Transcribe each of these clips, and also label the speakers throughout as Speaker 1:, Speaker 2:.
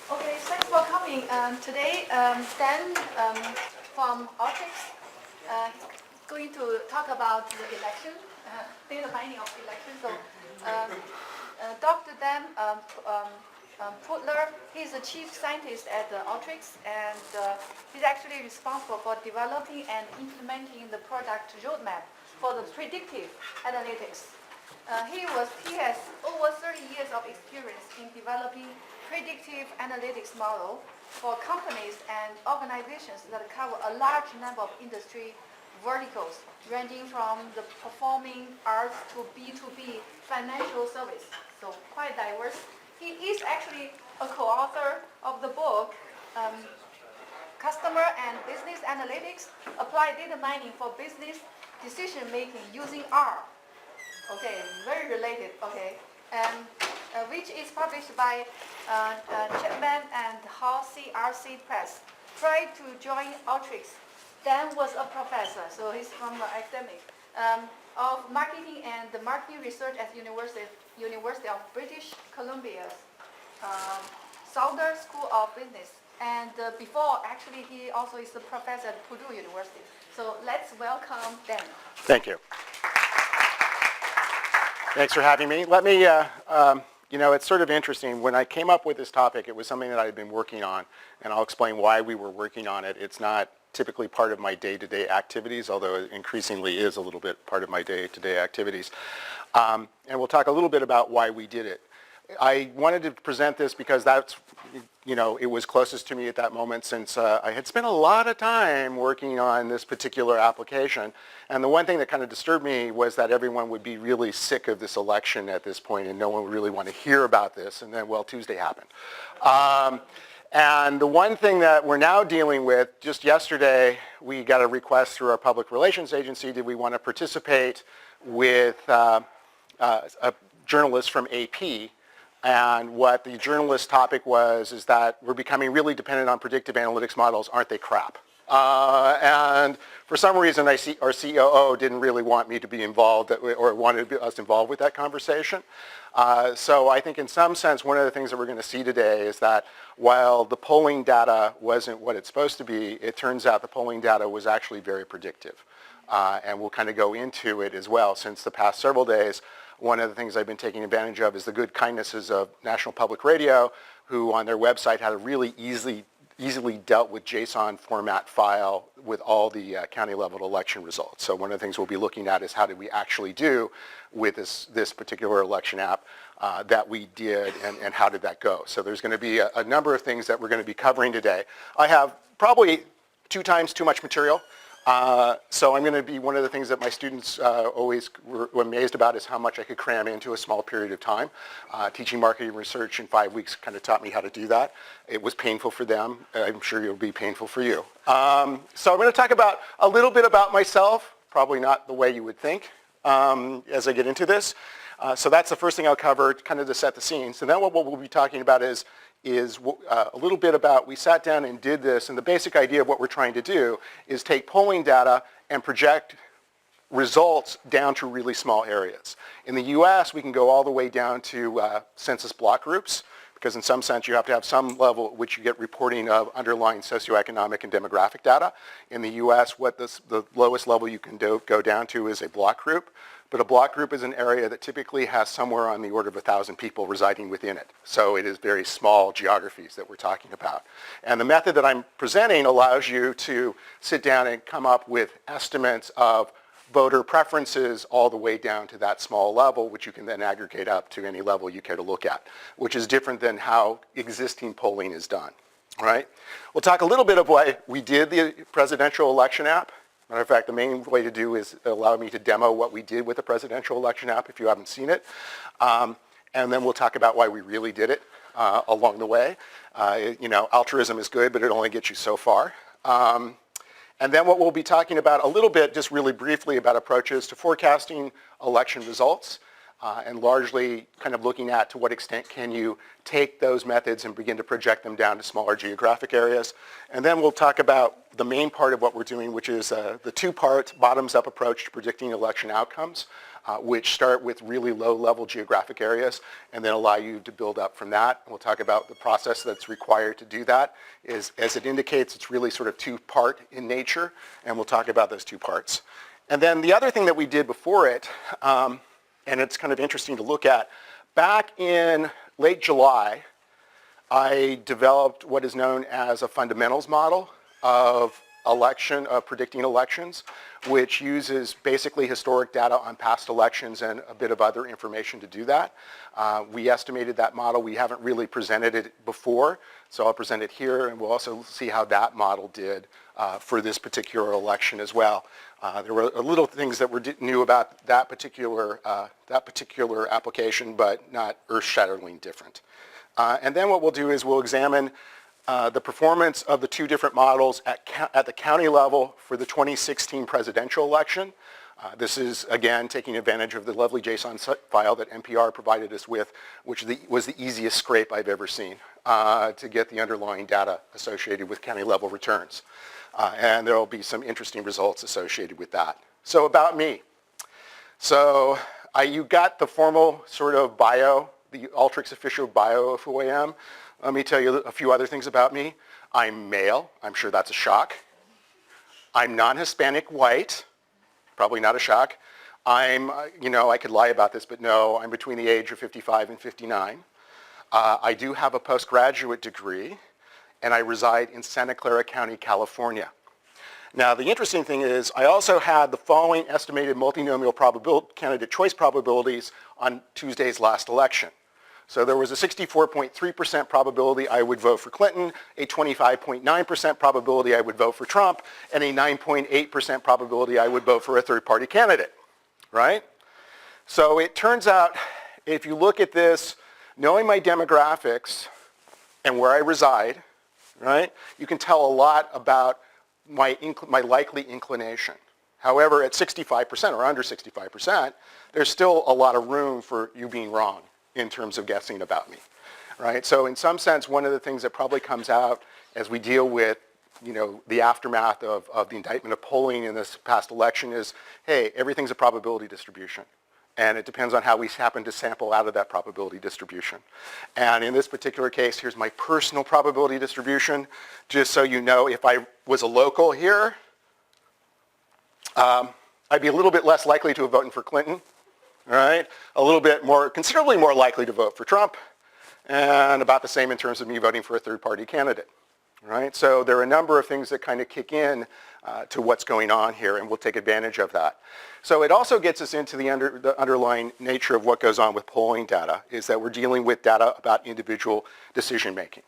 Speaker 1: Okay, thanks for coming. Today, Dan from Alteryx going to talk about the election, data mining of election. So, Dr. Dan Putler, he's the chief scientist at Alteryx, and he's actually responsible for developing and implementing the product roadmap for the predictive analytics. He has over 30 years of experience in developing predictive analytics model for companies and organizations that cover a large number of industry verticals, ranging from the performing arts to B2B financial service. So quite diverse. He is actually a co-author of the book, Customer and Business Analytics, Applied Data Mining for Business Decision Making using R. Okay, very related, okay. Which is published by Chapman and Hall CRC Press. Prior to join Alteryx, Dan was a professor, so he's from the academic, of marketing and marketing research at University of British Columbia's Southern School of Business. And before, actually, he also is a professor at Purdue University. So let's welcome Dan.
Speaker 2: Thank you. Thanks for having me. Let me, it's sort of interesting. When I came up with this topic, it was something that I had been working on, and I'll explain why we were working on it. It's not typically part of my day-to-day activities, although it increasingly is a little bit part of my day-to-day activities. And we'll talk a little bit about why we did it. I wanted to present this because that's, it was closest to me at that moment, since I had spent a lot of time working on this particular application. And the one thing that kind of disturbed me was that everyone would be really sick of this election at this point, and no one would really want to hear about this. And then, well, Tuesday happened. And the one thing that we're now dealing with, just yesterday, we got a request through our public relations agency. Did we want to participate with a journalist from AP? And what the journalist's topic was is that we're becoming really dependent on predictive analytics models. Aren't they crap? And for some reason, our COO didn't really want me to be involved, or wanted us involved with that conversation. So I think in some sense, one of the things that we're going to see today is that while the polling data wasn't what it's supposed to be, it turns out the polling data was actually very predictive. And we'll kind of go into it as well. Since the past several days, one of the things I've been taking advantage of is the good kindnesses of National Public Radio, who on their website had a really easily dealt with JSON format file with all the county level election results. So one of the things we'll be looking at is how did we actually do with this particular election app that we did, and how did that go. So there's going to be a number of things that we're going to be covering today. I have probably 2 times too much material. So I'm going to be, one of the things that my students always were amazed about is how much I could cram into a small period of time. Teaching marketing research in 5 weeks kind of taught me how to do that. It was painful for them. I'm sure it'll be painful for you. So I'm going to talk about a little bit about myself, probably not the way you would think as I get into this. So that's the first thing I'll cover, kind of to set the scene. So then what we'll be talking about is a little bit about, we sat down and did this, and the basic idea of what we're trying to do is take polling data and project results down to really small areas. In the US, we can go all the way down to census block groups, because in some sense you have to have some level at which you get reporting of underlying socioeconomic and demographic data. In the US, the lowest level you can go down to is a block group. But a block group is an area that typically has somewhere on the order of 1,000 people residing within it. So it is very small geographies that we're talking about. And the method that I'm presenting allows you to sit down and come up with estimates of voter preferences all the way down to that small level, which you can then aggregate up to any level you care to look at, which is different than how existing polling is done. All right? We'll talk a little bit of why we did the presidential election app. Matter of fact, the main way to do is allow me to demo what we did with the presidential election app if you haven't seen it. And then we'll talk about why we really did it along the way. Altruism is good, but it only gets you so far. And then what we'll be talking about a little bit, just really briefly, about approaches to forecasting election results. And largely kind of looking at to what extent can you take those methods and begin to project them down to smaller geographic areas. And then we'll talk about the main part of what we're doing, which is the 2-part bottoms-up approach to predicting election outcomes. which start with really low-level geographic areas and then allow you to build up from that. And we'll talk about the process that's required to do that. As it indicates, it's really sort of two-part in nature, and we'll talk about those two parts. And then the other thing that we did before it, and it's kind of interesting to look at, back in late July, I developed what is known as a fundamentals model of predicting elections, which uses basically historic data on past elections and a bit of other information to do that. We estimated that model. We haven't really presented it before, so I'll present it here, and we'll also see how that model did for this particular election as well. There were little things that were new about that particular application, but not earth-shatteringly different. And then what we'll do is we'll examine the performance of the two different models at the county level for the 2016 presidential election. This is, again, taking advantage of the lovely JSON file that NPR provided us with, which was the easiest scrape I've ever seen to get the underlying data associated with county level returns. And there will be some interesting results associated with that. So about me. So you got the formal sort of bio, the Alteryx official bio of who I am. Let me tell you a few other things about me. I'm male. I'm sure that's a shock. I'm non-Hispanic white. Probably not a shock. I could lie about this, but no, I'm between the age of 55 and 59. I do have a postgraduate degree, and I reside in Santa Clara County, California. Now, the interesting thing is I also had the following estimated multinomial candidate choice probabilities on Tuesday's last election. So there was a 64.3% probability I would vote for Clinton, a 25.9% probability I would vote for Trump, and a 9.8% probability I would vote for a third-party candidate, right? So it turns out, if you look at this, knowing my demographics and where I reside, right, you can tell a lot about my likely inclination. However, at 65% or under 65%, there's still a lot of room for you being wrong in terms of guessing about me, right? So in some sense, one of the things that probably comes out as we deal with, the aftermath of the indictment of polling in this past election is, hey, everything's a probability distribution. And it depends on how we happen to sample out of that probability distribution. And in this particular case, here's my personal probability distribution. Just so you know, if I was a local here, I'd be a little bit less likely to have voted for Clinton. All right, a little bit more, considerably more likely to vote for Trump, and about the same in terms of me voting for a third-party candidate. Right, so there are a number of things that kind of kick in to what's going on here, and we'll take advantage of that. So it also gets us into the underlying nature of what goes on with polling data, is that we're dealing with data about individual decision making.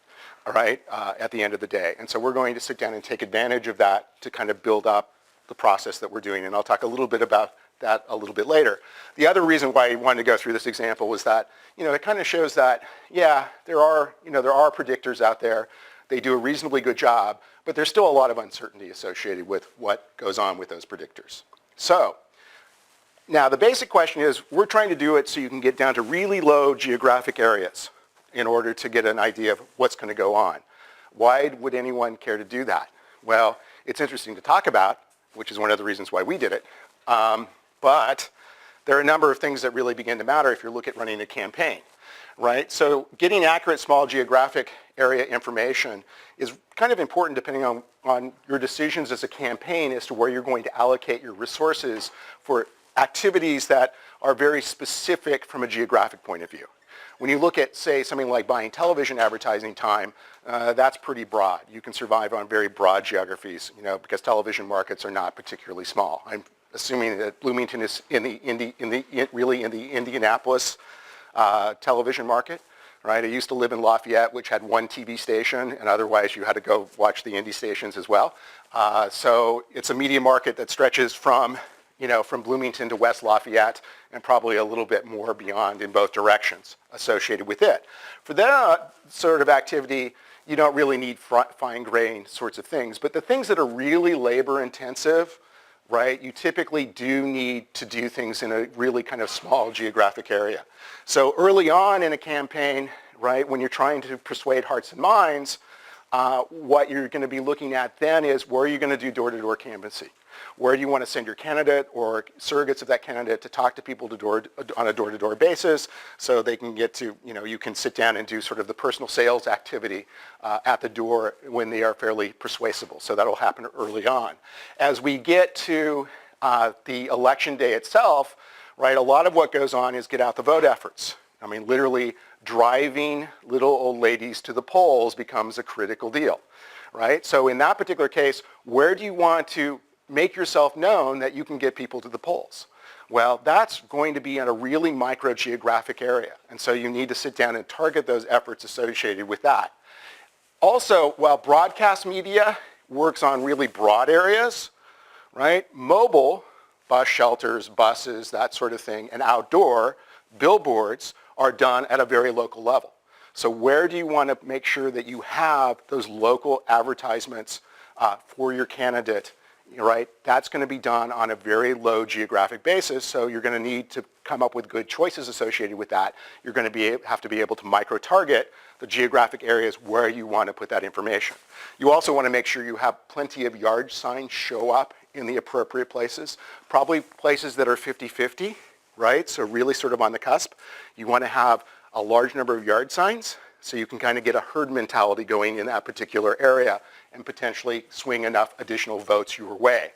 Speaker 2: All right, at the end of the day, and so we're going to sit down and take advantage of that to kind of build up the process that we're doing, and I'll talk a little bit about that a little bit later. The other reason why I wanted to go through this example was that, it kind of shows that, yeah, there are predictors out there. They do a reasonably good job, but there's still a lot of uncertainty associated with what goes on with those predictors. So, now the basic question is, we're trying to do it so you can get down to really low geographic areas in order to get an idea of what's going to go on. Why would anyone care to do that? Well, it's interesting to talk about, which is one of the reasons why we did it. But there are a number of things that really begin to matter if you look at running a campaign, right? So getting accurate small geographic area information is kind of important depending on your decisions as a campaign as to where you're going to allocate your resources for activities that are very specific from a geographic point of view. When you look at, say, something like buying television advertising time, that's pretty broad. You can survive on very broad geographies, because television markets are not particularly small. I'm assuming that Bloomington is really in the Indianapolis television market, right? I used to live in Lafayette, which had one TV station, and otherwise you had to go watch the Indy stations as well. So it's a media market that stretches from Bloomington to West Lafayette, and probably a little bit more beyond in both directions associated with it. For that sort of activity, you don't really need fine-grained sorts of things. But the things that are really labor-intensive, right, you typically do need to do things in a really kind of small geographic area. So early on in a campaign, right, when you're trying to persuade hearts and minds, what you're going to be looking at then is where are you going to do door-to-door canvassing? Where do you want to send your candidate or surrogates of that candidate to talk to people on a door-to-door basis so they can get to, you can sit down and do sort of the personal sales activity at the door when they are fairly persuasible. So that'll happen early on. As we get to the election day itself, right, a lot of what goes on is get out the vote efforts. I mean, literally driving little old ladies to the polls becomes a critical deal, right? So in that particular case, where do you want to make yourself known that you can get people to the polls? Well, that's going to be in a really micro-geographic area. And so you need to sit down and target those efforts associated with that. Also, while broadcast media works on really broad areas, right, mobile, bus shelters, buses, that sort of thing, and outdoor billboards are done at a very local level. So where do you want to make sure that you have those local advertisements for your candidate, right? That's going to be done on a very low geographic basis, so you're going to need to come up with good choices associated with that. You're going to have to be able to micro-target the geographic areas where you want to put that information. You also want to make sure you have plenty of yard signs show up in the appropriate places, probably places that are 50-50, right? So really sort of on the cusp. You want to have a large number of yard signs so you can kind of get a herd mentality going in that particular area and potentially swing enough additional votes your way.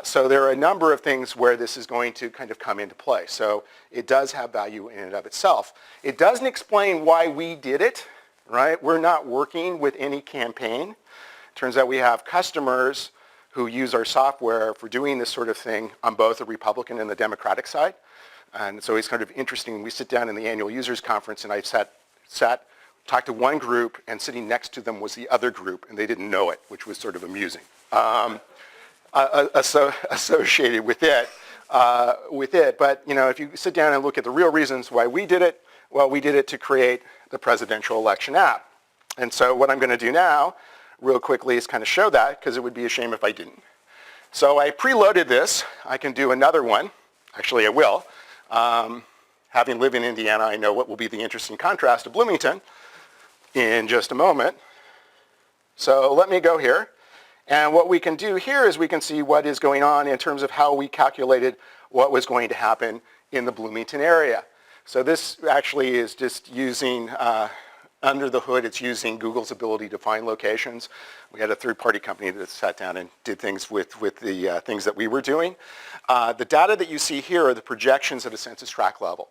Speaker 2: So there are a number of things where this is going to kind of come into play. So it does have value in and of itself. It doesn't explain why we did it, right? We're not working with any campaign. Turns out we have customers who use our software for doing this sort of thing on both the Republican and the Democratic side. And so it's kind of interesting. We sit down in the annual users conference and I talked to one group and sitting next to them was the other group and they didn't know it, which was sort of amusing. Associated with it. But if you sit down and look at the real reasons why we did it, well, we did it to create the presidential election app. And so what I'm going to do now, real quickly, is kind of show that because it would be a shame if I didn't. So I preloaded this. I can do another one. Actually, I will. Having lived in Indiana, I know what will be the interesting contrast to Bloomington in just a moment. So let me go here. And what we can do here is we can see what is going on in terms of how we calculated what was going to happen in the Bloomington area. So this actually is just using, under the hood, it's using Google's ability to find locations. We had a third-party company that sat down and did things with the things that we were doing. The data that you see here are the projections at a census tract level.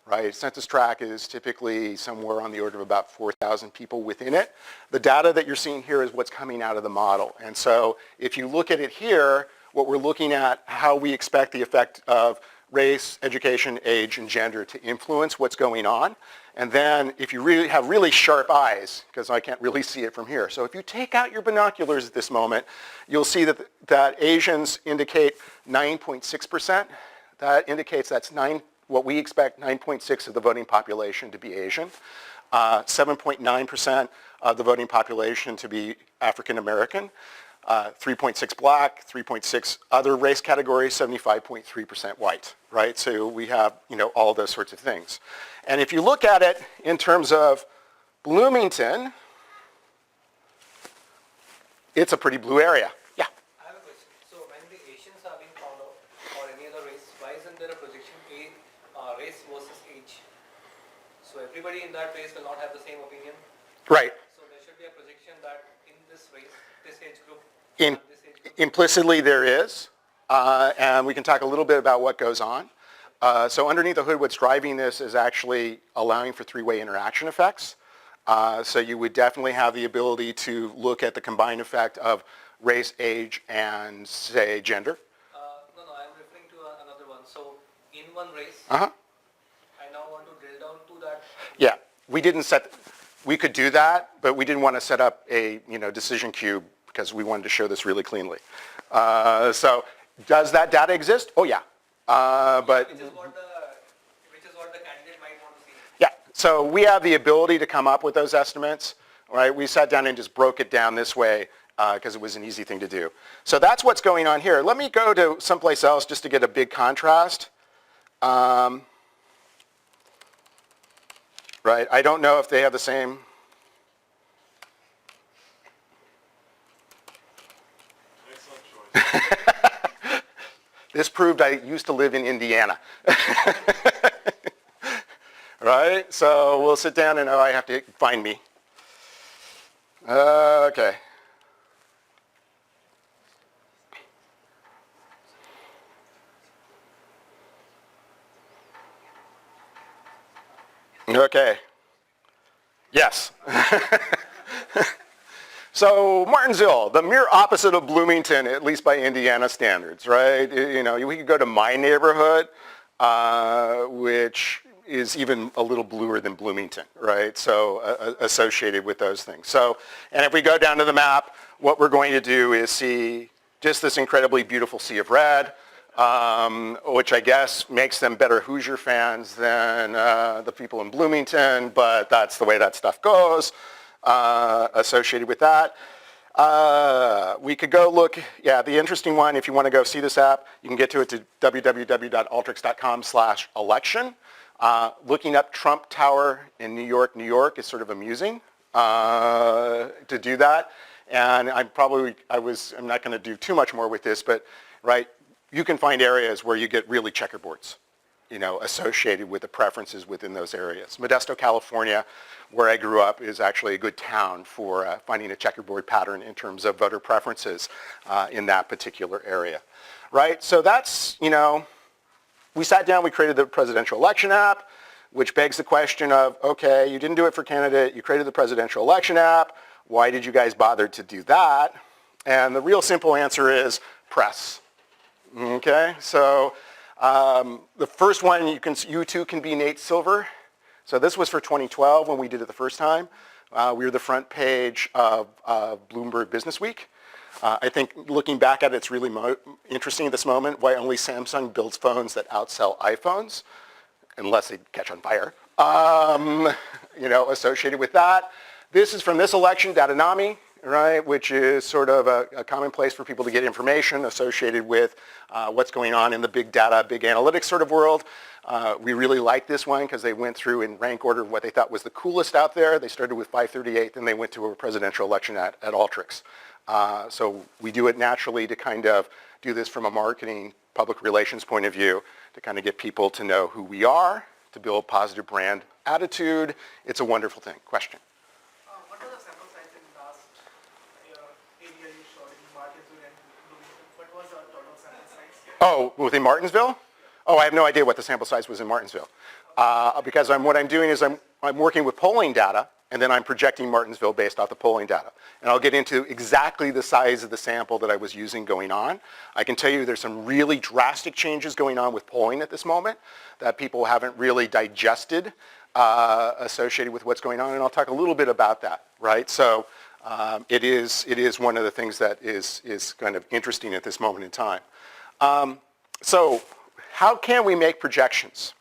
Speaker 2: Right? Census tract is typically somewhere on the order of about 4,000 people within it. The data that you're seeing here is what's coming out of the model. And so if you look at it here, what we're looking at, how we expect the effect of race, education, age, and gender to influence what's going on. And then if you really have really sharp eyes, because I can't really see it from here. So if you take out your binoculars at this moment, you'll see that Asians indicate 9.6%. That indicates that's what we expect 9.6 of the voting population to be Asian, 7.9% of the voting population to be African American, 3.6 black, 3.6 other race categories, 75.3% white, right? So we have, all those sorts of things. And if you look at it in terms of Bloomington, it's a pretty blue area. Yeah?
Speaker 3: I have a question. So when the Asians are being found out, or any other race, why isn't there a projection race versus age? So everybody in that race will not have the same opinion?
Speaker 2: Right.
Speaker 3: So there should be a projection that in this race, this age group,
Speaker 2: Implicitly there is, and we can talk a little bit about what goes on. So underneath the hood, what's driving this is actually allowing for three-way interaction effects. So you would definitely have the ability to look at the combined effect of race, age, and, say, gender.
Speaker 3: No, I'm referring to another one. So in one race,
Speaker 2: Uh-huh.
Speaker 3: I now want to drill down to that.
Speaker 2: Yeah, we could do that, but we didn't want to set up a decision cube because we wanted to show this really cleanly. So does that data exist? Oh yeah, but
Speaker 3: Which is what the candidate might want to see.
Speaker 2: yeah. So we have the ability to come up with those estimates. Right? We sat down and just broke it down this way because it was an easy thing to do. So that's what's going on here. Let me go to someplace else just to get a big contrast. Right? I don't know if they have the same. This proved I used to live in Indiana. Right? So we'll sit down and, oh, I have to find me. Okay. Okay. Yes. So Martinsville, the mere opposite of Bloomington, at least by Indiana standards, right? You know, we could go to my neighborhood, which is even a little bluer than Bloomington, right? So associated with those things. So, and if we go down to the map, what we're going to do is see just this incredibly beautiful sea of red, which I guess makes them better Hoosier fans than the people in Bloomington, but that's the way that stuff goes. Associated with that. We could go look, yeah, the interesting one, if you want to go see this app, you can get to it to www.alteryx.com/election. Looking up Trump Tower in New York is sort of amusing to do that. And I'm not going to do too much more with this, but right, you can find areas where you get really checkerboards, you know, associated with the preferences within those areas. Modesto, California, where I grew up, is actually a good town for finding a checkerboard pattern in terms of voter preferences in that particular area, right? So that's, you know, we sat down, we created the presidential election app, which begs the question of, okay, you didn't do it for candidate, you created the presidential election app, why did you guys bother to do that? And the real simple answer is press, okay? So the first one, you too can be Nate Silver. So this was for 2012 when we did it the first time. We were the front page of Bloomberg Business Week. I think looking back at it, it's really interesting at this moment why only Samsung builds phones that outsell iPhones, unless they catch on fire, you know, associated with that. This is from this election, Datanami, right, which is sort of a common place for people to get information associated with what's going on in the big data, big analytics sort of world. We really like this one because they went through in rank order what they thought was the coolest out there. They started with 538, then they went to a presidential election at Alteryx. So we do it naturally to kind of do this from a marketing, public relations point of view to kind of get people to know who we are, to build positive brand attitude. It's a wonderful thing. Question?
Speaker 4: What was the sample size in last area you showed in Martinsville and Bloomington? What was the total sample size?
Speaker 2: Oh, within Martinsville? Oh, I have no idea what the sample size was in Martinsville. Because what I'm doing is I'm working with polling data, and then I'm projecting Martinsville based off the polling data. And I'll get into exactly the size of the sample that I was using going on. I can tell you there's some really drastic changes going on with polling at this moment that people haven't really digested associated with what's going on, and I'll talk a little bit about that, right? So it is one of the things that is kind of interesting at this moment in time. So how can we make projections?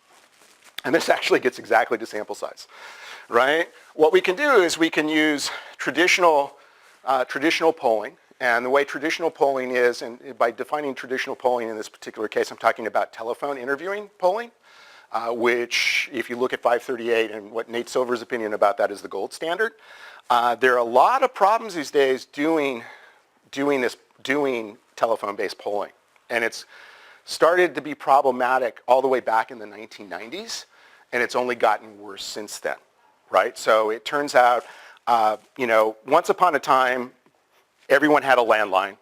Speaker 2: And this actually gets exactly to sample size, right? What we can do is we can use traditional polling, and the way traditional polling is, and by defining traditional polling in this particular case, I'm talking about telephone interviewing polling, which if you look at 538 and what Nate Silver's opinion about that is the gold standard, there are a lot of problems these days doing telephone-based polling, and it's started to be problematic all the way back in the 1990s, and it's only gotten worse since then, right? So it turns out, you know, once upon a time, everyone had a landline.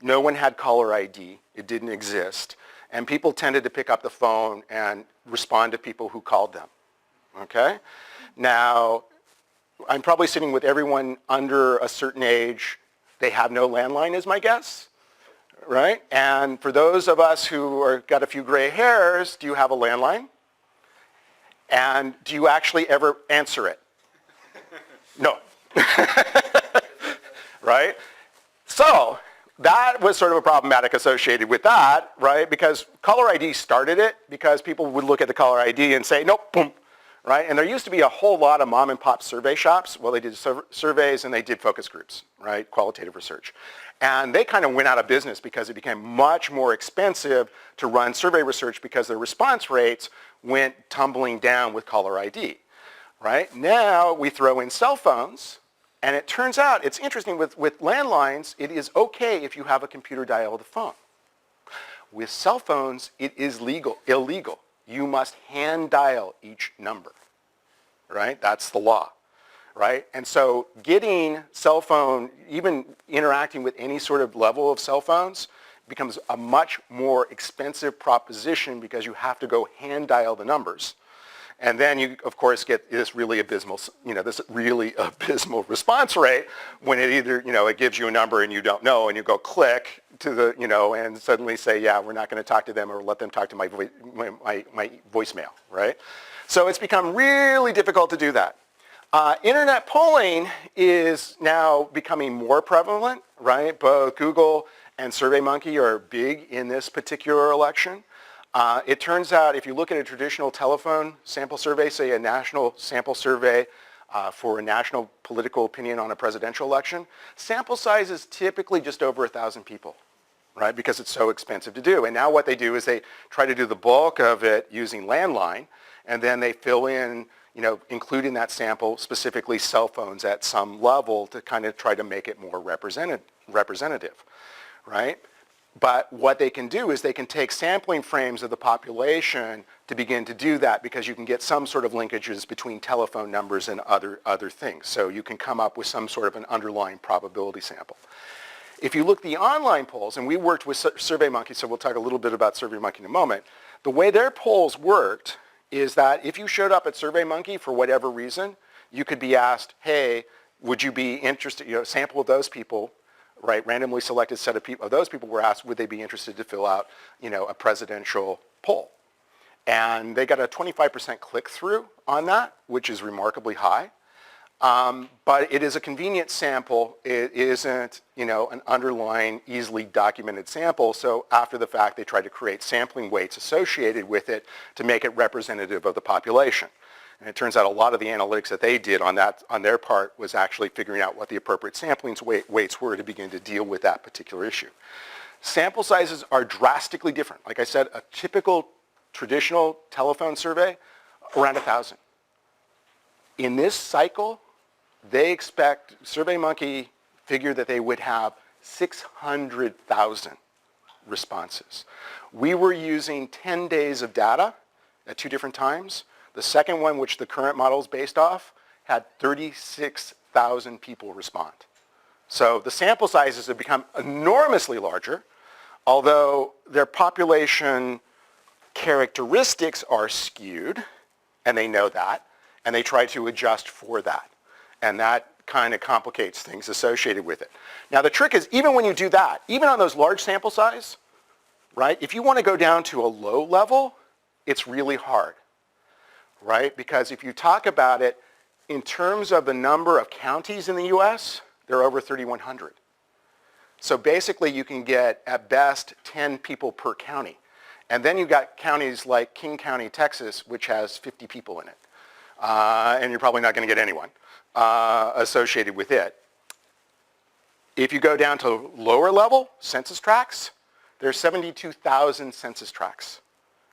Speaker 2: No one had caller ID. It didn't exist. And people tended to pick up the phone and respond to people who called them, okay? Now, I'm probably sitting with everyone under a certain age. They have no landline is my guess, right? And for those of us who got a few gray hairs, do you have a landline? And do you actually ever answer it? No. Right? So that was sort of a problematic associated with that, right? Because caller ID started it because people would look at the caller ID and say, nope, boom, right? And there used to be a whole lot of mom and pop survey shops. Well, they did surveys and they did focus groups, right? Qualitative research. And they kind of went out of business because it became much more expensive to run survey research because their response rates went tumbling down with caller ID, right? Now we throw in cell phones And it turns out, it's interesting, with landlines, it is okay if you have a computer dial the phone. With cell phones, it is illegal. You must hand dial each number, right? That's the law, right? And so getting cell phone, even interacting with any sort of level of cell phones, becomes a much more expensive proposition because you have to go hand dial the numbers. And then you, of course, get this really abysmal, response rate when it either, it gives you a number and you don't know, and you go click to the, and suddenly say, yeah, we're not going to talk to them, or let them talk to my voicemail, right? So it's become really difficult to do that. Internet polling is now becoming more prevalent, right? Both Google and SurveyMonkey are big in this particular election. It turns out if you look at a traditional telephone sample survey, say a national sample survey for a national political opinion on a presidential election, sample size is typically just over 1,000 people, right? Because it's so expensive to do. And now what they do is they try to do the bulk of it using landline, and then they fill in, include in that sample specifically cell phones at some level to kind of try to make it more representative, right? But what they can do is they can take sampling frames of the population to begin to do that, because you can get some sort of linkages between telephone numbers and other things. So you can come up with some sort of an underlying probability sample. If you look at the online polls, and we worked with SurveyMonkey, so we'll talk a little bit about SurveyMonkey in a moment, the way their polls worked is that if you showed up at SurveyMonkey for whatever reason, you could be asked, hey, would you be interested, a sample of those people, right, randomly selected set of those people were asked, would they be interested to fill out, a presidential poll? And they got a 25% click-through on that, which is remarkably high. But it is a convenient sample. It isn't, an underlying, easily documented sample. So after the fact, they tried to create sampling weights associated with it to make it representative of the population. And it turns out a lot of the analytics that they did on their part was actually figuring out what the appropriate sampling weights were to begin to deal with that particular issue. Sample sizes are drastically different. Like I said, a typical traditional telephone survey, around 1,000. In this cycle, they expect, SurveyMonkey figured that they would have 600,000 responses. We were using 10 days of data at 2 different times. The second one, which the current model is based off, had 36,000 people respond. So the sample sizes have become enormously larger, although their population characteristics are skewed, and they know that, and they try to adjust for that. And that kind of complicates things associated with it. Now the trick is, even when you do that, even on those large sample size, right, if you want to go down to a low level, it's really hard. Right? Because if you talk about it in terms of the number of counties in the U.S., there are over 3,100. So basically you can get, at best, 10 people per county. And then you've got counties like King County, Texas, which has 50 people in it. And you're probably not going to get anyone associated with it. If you go down to lower level census tracts, there's 72,000 census tracts.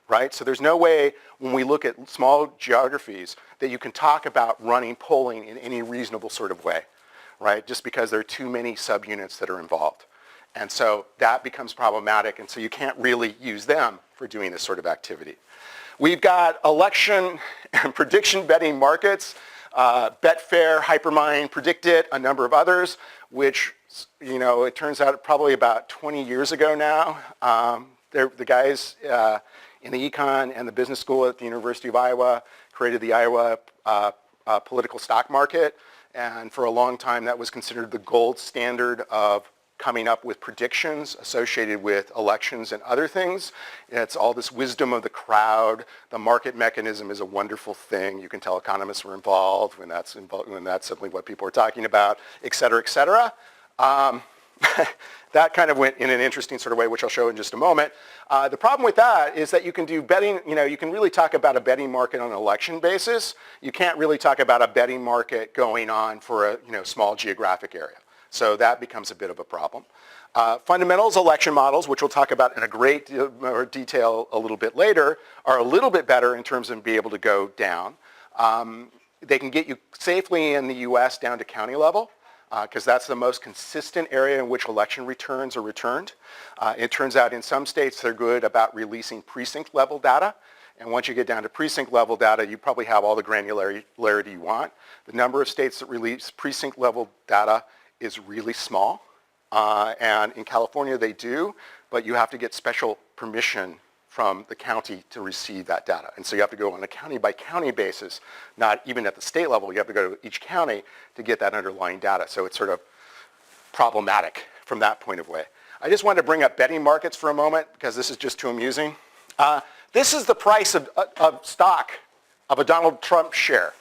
Speaker 2: Right? So there's no way, when we look at small geographies, that you can talk about running polling in any reasonable sort of way, right? Just because there are too many subunits that are involved. And so that becomes problematic, and so you can't really use them for doing this sort of activity. We've got election and prediction betting markets, Betfair, Hypermine, Predictit, a number of others, which, it turns out probably about 20 years ago now, the guys in the econ and the business school at the University of Iowa created the Iowa political stock market, and for a long time that was considered the gold standard of coming up with predictions associated with elections and other things. It's all this wisdom of the crowd. The market mechanism is a wonderful thing. You can tell economists were involved when that's suddenly what people are talking about, et cetera, et cetera. That kind of went in an interesting sort of way, which I'll show in just a moment. The problem with that is that you can do betting, you can really talk about a betting market on an election basis. You can't really talk about a betting market going on for a small geographic area. So that becomes a bit of a problem. Fundamentals election models, which we'll talk about in a great deal more detail a little bit later, are a little bit better in terms of being able to go down. They can get you safely in the US down to county level. because that's the most consistent area in which election returns are returned. It turns out in some states they're good about releasing precinct level data. And once you get down to precinct level data, you probably have all the granularity you want. The number of states that release precinct level data is really small. And in California they do, but you have to get special permission from the county to receive that data. And so you have to go on a county by county basis, not even at the state level. You have to go to each county to get that underlying data. So it's sort of problematic from that point of view. I just wanted to bring up betting markets for a moment because this is just too amusing. This is the price of stock of a Donald Trump share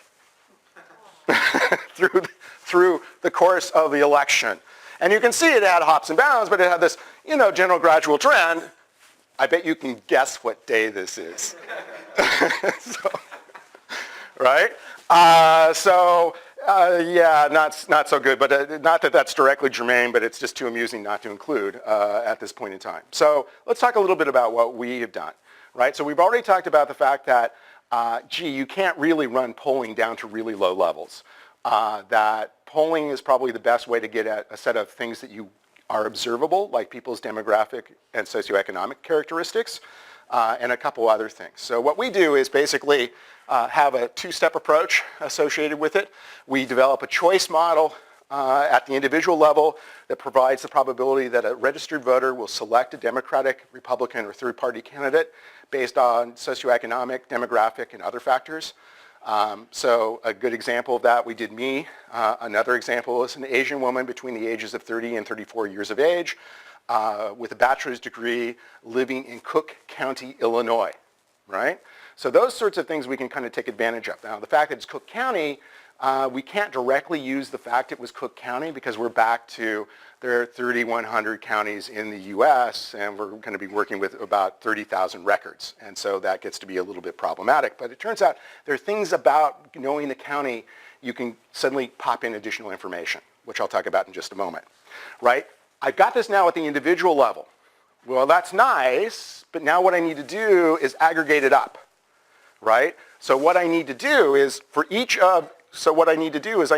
Speaker 2: through the course of the election. And you can see it had hops and bounds, but it had this, general gradual trend. I bet you can guess what day this is. Right? Yeah, not so good, but not that that's directly germane, but it's just too amusing not to include at this point in time. So let's talk a little bit about what we have done, right? So we've already talked about the fact that, you can't really run polling down to really low levels. That polling is probably the best way to get at a set of things that you are observable, like people's demographic and socioeconomic characteristics, and a couple other things. So what we do is basically have a two-step approach associated with it. We develop a choice model at the individual level that provides the probability that a registered voter will select a Democratic, Republican, or third-party candidate based on socioeconomic, demographic, and other factors. So a good example of that, we did me. Another example is an Asian woman between the ages of 30 and 34 years of age with a bachelor's degree living in Cook County, Illinois, right? So those sorts of things we can kind of take advantage of. Now, the fact that it's Cook County, we can't directly use the fact it was Cook County because we're back to there are 3,100 counties in the U.S. and we're going to be working with about 30,000 records. And so that gets to be a little bit problematic. But it turns out there are things about knowing the county you can suddenly pop in additional information, which I'll talk about in just a moment, right? I've got this now at the individual level. Well, that's nice, but now what I need to do is aggregate it up, right? So what I need to do is I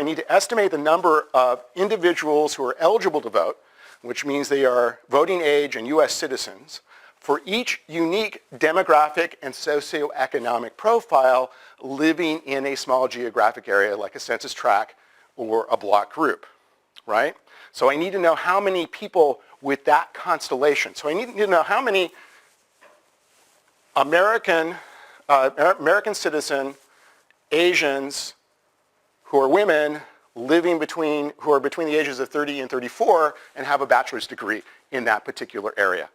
Speaker 2: need to estimate the number of individuals who are eligible to vote, which means they are voting age and U.S. citizens, for each unique demographic and socioeconomic profile living in a small geographic area like a census tract or a block group, right? So I need to know how many people with that constellation. So I need to know how many American citizen, Asians, who are women who are between the ages of 30 and 34 and have a bachelor's degree in that particular area,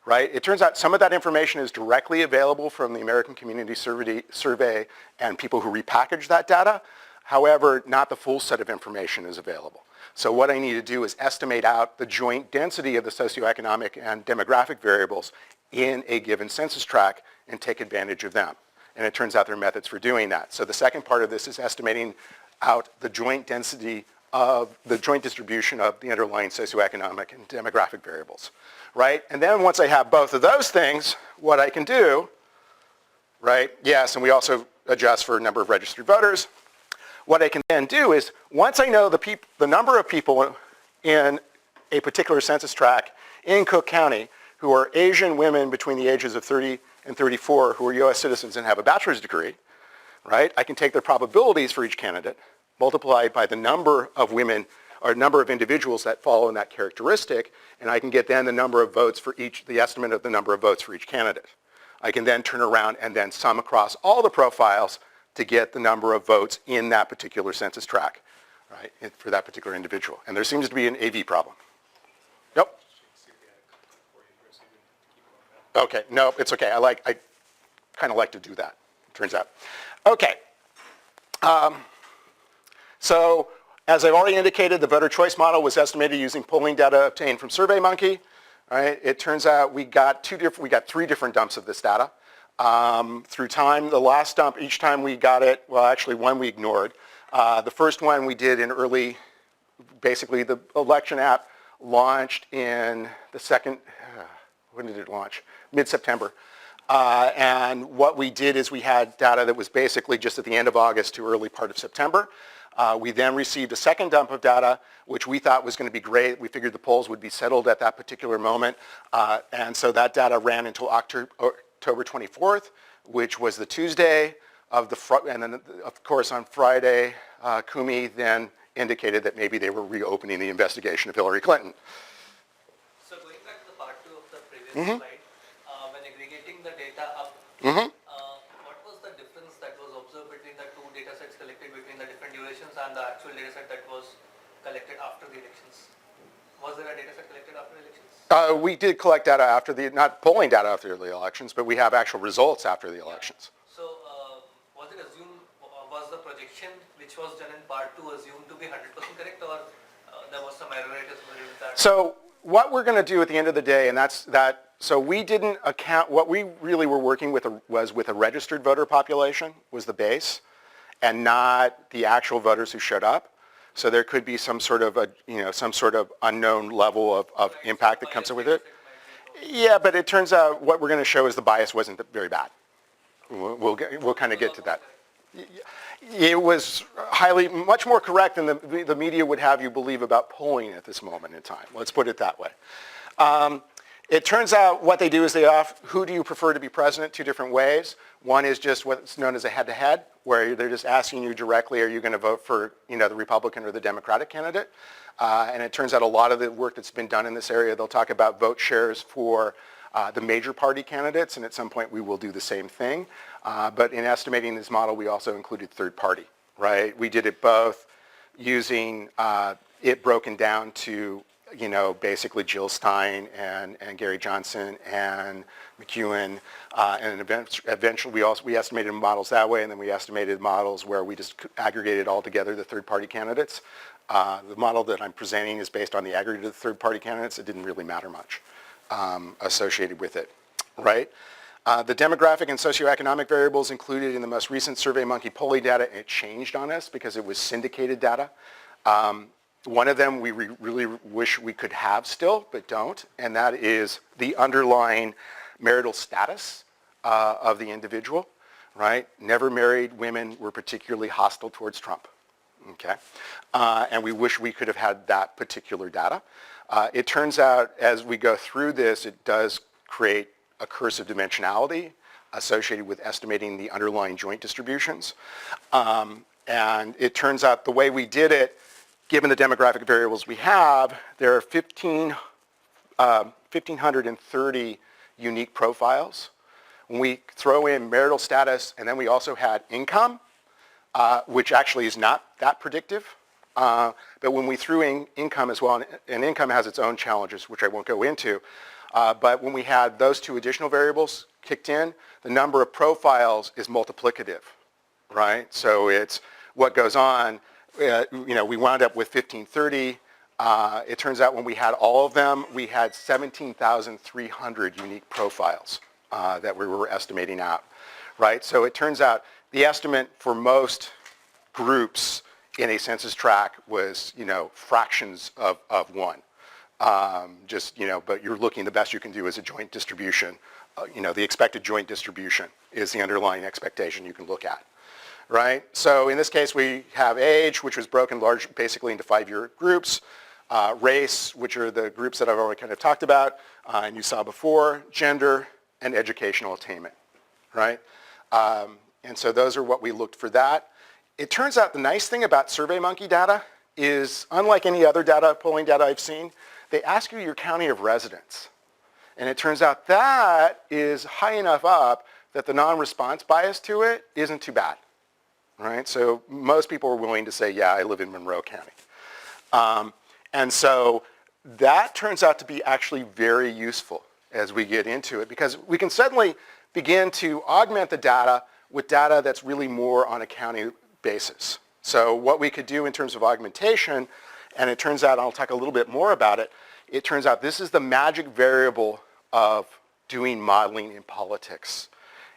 Speaker 2: right? It turns out some of that information is directly available from the American Community Survey and people who repackage that data. However, not the full set of information is available. So what I need to do is estimate out the joint density of the socioeconomic and demographic variables in a given census tract and take advantage of them. And it turns out there are methods for doing that. So the second part of this is estimating out the joint density of the joint distribution of the underlying socioeconomic and demographic variables, right? And then once I have both of those things, what I can do, right? Yes, and we also adjust for number of registered voters. What I can then do is once I know the number of people in a particular census tract in Cook County who are Asian women between the ages of 30 and 34 who are U.S. citizens and have a bachelor's degree, right? I can take their probabilities for each candidate, multiplied by the number of women or number of individuals that follow in that characteristic, and I can get then the number of votes for the estimate of the number of votes for each candidate. I can then turn around and then sum across all the profiles to get the number of votes in that particular census tract, right, for that particular individual. And there seems to be an AV problem. Nope. Okay, no, it's okay. I kind of like to do that, turns out. Okay. So as I've already indicated, the voter choice model was estimated using polling data obtained from SurveyMonkey. Right? It turns out we got 3 different dumps of this data. Through time, the last dump, each time we got it, well, actually one we ignored. The first one we did in basically the election app launched in the second, when did it launch? Mid-September. And what we did is we had data that was basically just at the end of August to early part of September. We then received a second dump of data, which we thought was going to be great. We figured the polls would be settled at that particular moment. And so that data ran until October 24th, which was the Tuesday of the, and then of course on Friday, Kumi then indicated that maybe they were reopening the investigation of Hillary Clinton.
Speaker 3: So going back to the part 2 of the previous slide, when aggregating the data up, what was the difference that was observed between the two data sets collected between the different durations and the actual data set that was collected after the elections? Was there a data set collected after elections?
Speaker 2: We did collect data after the, not polling data after the elections, but we have actual results after the elections.
Speaker 3: So was it assumed, was the projection which was done in part 2 assumed to be 100% correct, or there was some error rate associated with that?
Speaker 2: So what we're going to do at the end of the day, and that's that, so we didn't account, what we really were working with was with a registered voter population was the base, and not the actual voters who showed up. So there could be some sort of a, some sort of unknown level of impact that comes with it. Yeah, but it turns out what we're going to show is the bias wasn't very bad. We'll kind of get to that. It was much more correct than the media would have you believe about polling at this moment in time. Let's put it that way. It turns out what they do is they ask, who do you prefer to be president? Two different ways. One is just what's known as a head-to-head, where they're just asking you directly, are you going to vote for the Republican or the Democratic candidate? And it turns out a lot of the work that's been done in this area, they'll talk about vote shares for the major party candidates, and at some point we will do the same thing. But in estimating this model, we also included third party, right? We did it both using it broken down to basically Jill Stein and Gary Johnson and McEwen, and eventually we estimated models that way, and then we estimated models where we just aggregated all together the third-party candidates. The model that I'm presenting is based on the aggregate of the third-party candidates. It didn't really matter much associated with it, right? The demographic and socioeconomic variables included in the most recent SurveyMonkey polling data, it changed on us because it was syndicated data. One of them we really wish we could have still, but don't, and that is the underlying marital status of the individual, right? Never married women were particularly hostile towards Trump, okay? And we wish we could have had that particular data. It turns out as we go through this, it does create a curse of dimensionality associated with estimating the underlying joint distributions. And it turns out the way we did it, given the demographic variables we have, there are 1,530 unique profiles. When we throw in marital status, and then we also had income, which actually is not that predictive. But when we threw in income as well, and income has its own challenges, which I won't go into, but when we had those two additional variables kicked in, the number of profiles is multiplicative, right? So it's what goes on. We wound up with 1,530. It turns out when we had all of them, we had 17,300 unique profiles that we were estimating out, right? So it turns out the estimate for most groups in a census tract was, fractions of one. But you're looking, the best you can do is a joint distribution. The expected joint distribution is the underlying expectation you can look at. Right? So in this case, we have age, which was broken basically into 5-year groups, race, which are the groups that I've already kind of talked about, and you saw before, gender, and educational attainment, right? And so those are what we looked for that. It turns out the nice thing about SurveyMonkey data is, unlike any other polling data I've seen, they ask you your county of residence. And it turns out that is high enough up that the non-response bias to it isn't too bad. Right? So most people are willing to say, yeah, I live in Monroe County. And so that turns out to be actually very useful as we get into it, because we can suddenly begin to augment the data with data that's really more on a county basis. So what we could do in terms of augmentation, and it turns out, I'll talk a little bit more about it, it turns out this is the magic variable of doing modeling in politics,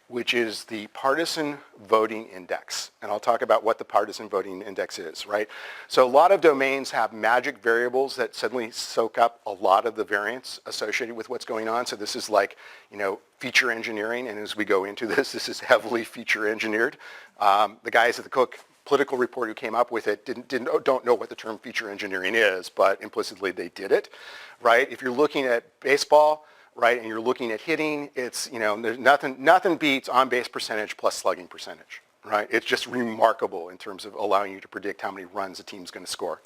Speaker 2: which is the partisan voting index. And I'll talk about what the partisan voting index is, right? So a lot of domains have magic variables that suddenly soak up a lot of the variance associated with what's going on. So this is like, feature engineering. And as we go into this is heavily feature engineered. The guys at the Cook political report who came up with it don't know what the term feature engineering is, but implicitly they did it, right? If you're looking at baseball, right, and you're looking at hitting, it's, there's nothing beats on-base percentage plus slugging percentage, right? It's just remarkable in terms of allowing you to predict how many runs a team's going to score.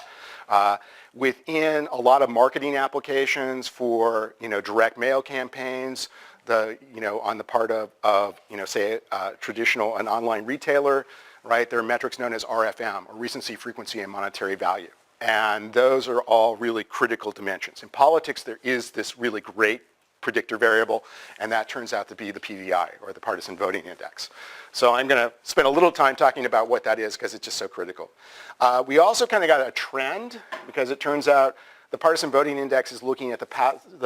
Speaker 2: Within a lot of marketing applications for, direct mail campaigns, on the part of say, an online retailer, right, there are metrics known as RFM, or recency, frequency, and monetary value. And those are all really critical dimensions. In politics, there is this really great predictor variable, and that turns out to be the PVI, or the Partisan Voting Index. So I'm going to spend a little time talking about what that is, because it's just so critical. We also kind of got a trend, because it turns out the Partisan Voting Index is looking at the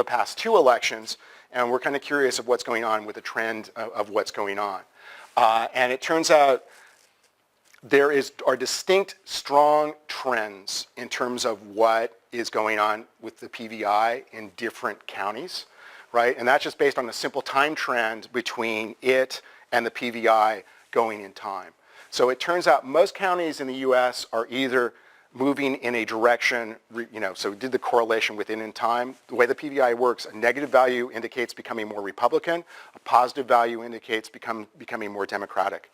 Speaker 2: past 2 elections, and we're kind of curious of what's going on with the trend of what's going on. And it turns out there are distinct, strong trends in terms of what is going on with the PVI in different counties, right? And that's just based on a simple time trend between it and the PVI going in time. So it turns out most counties in the U.S. are either moving in a direction, so we did the correlation within in time. The way the PVI works, a negative value indicates becoming more Republican, a positive value indicates becoming more Democratic.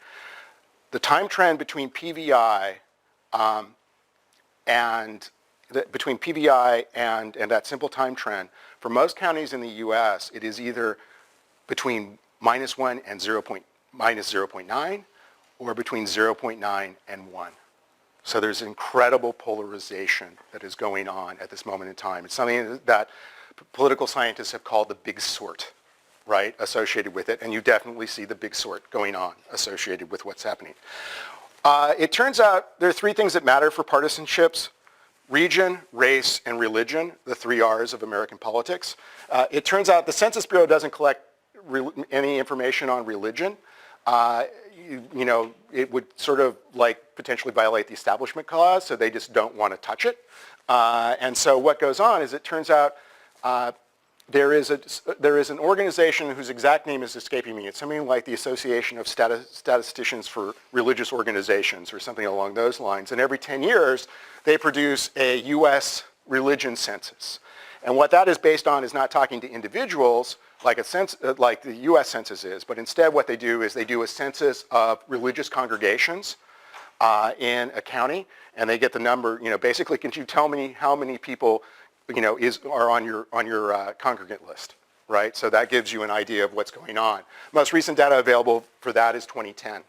Speaker 2: The time trend between PVI and that simple time trend, for most counties in the U.S., it is either between -1 and -0.9, or between 0.9 and 1. So there's incredible polarization that is going on at this moment in time. It's something that political scientists have called the big sort, right, associated with it, and you definitely see the big sort going on associated with what's happening. It turns out there are 3 things that matter for partisanships: region, race, and religion, the 3 R's of American politics. It turns out the Census Bureau doesn't collect any information on religion. It would sort of potentially violate the Establishment Clause, so they just don't want to touch it. And so what goes on is it turns out there is an organization whose exact name is escaping me. It's something like the Association of Statisticians for Religious Organizations, or something along those lines. And every 10 years, they produce a U.S. religion census. And what that is based on is not talking to individuals like the U.S. Census is, but instead what they do is they do a census of religious congregations in a county, and they get the number. Basically, can you tell me how many people are on your congregant list, right? So that gives you an idea of what's going on. Most recent data available for that is 2010,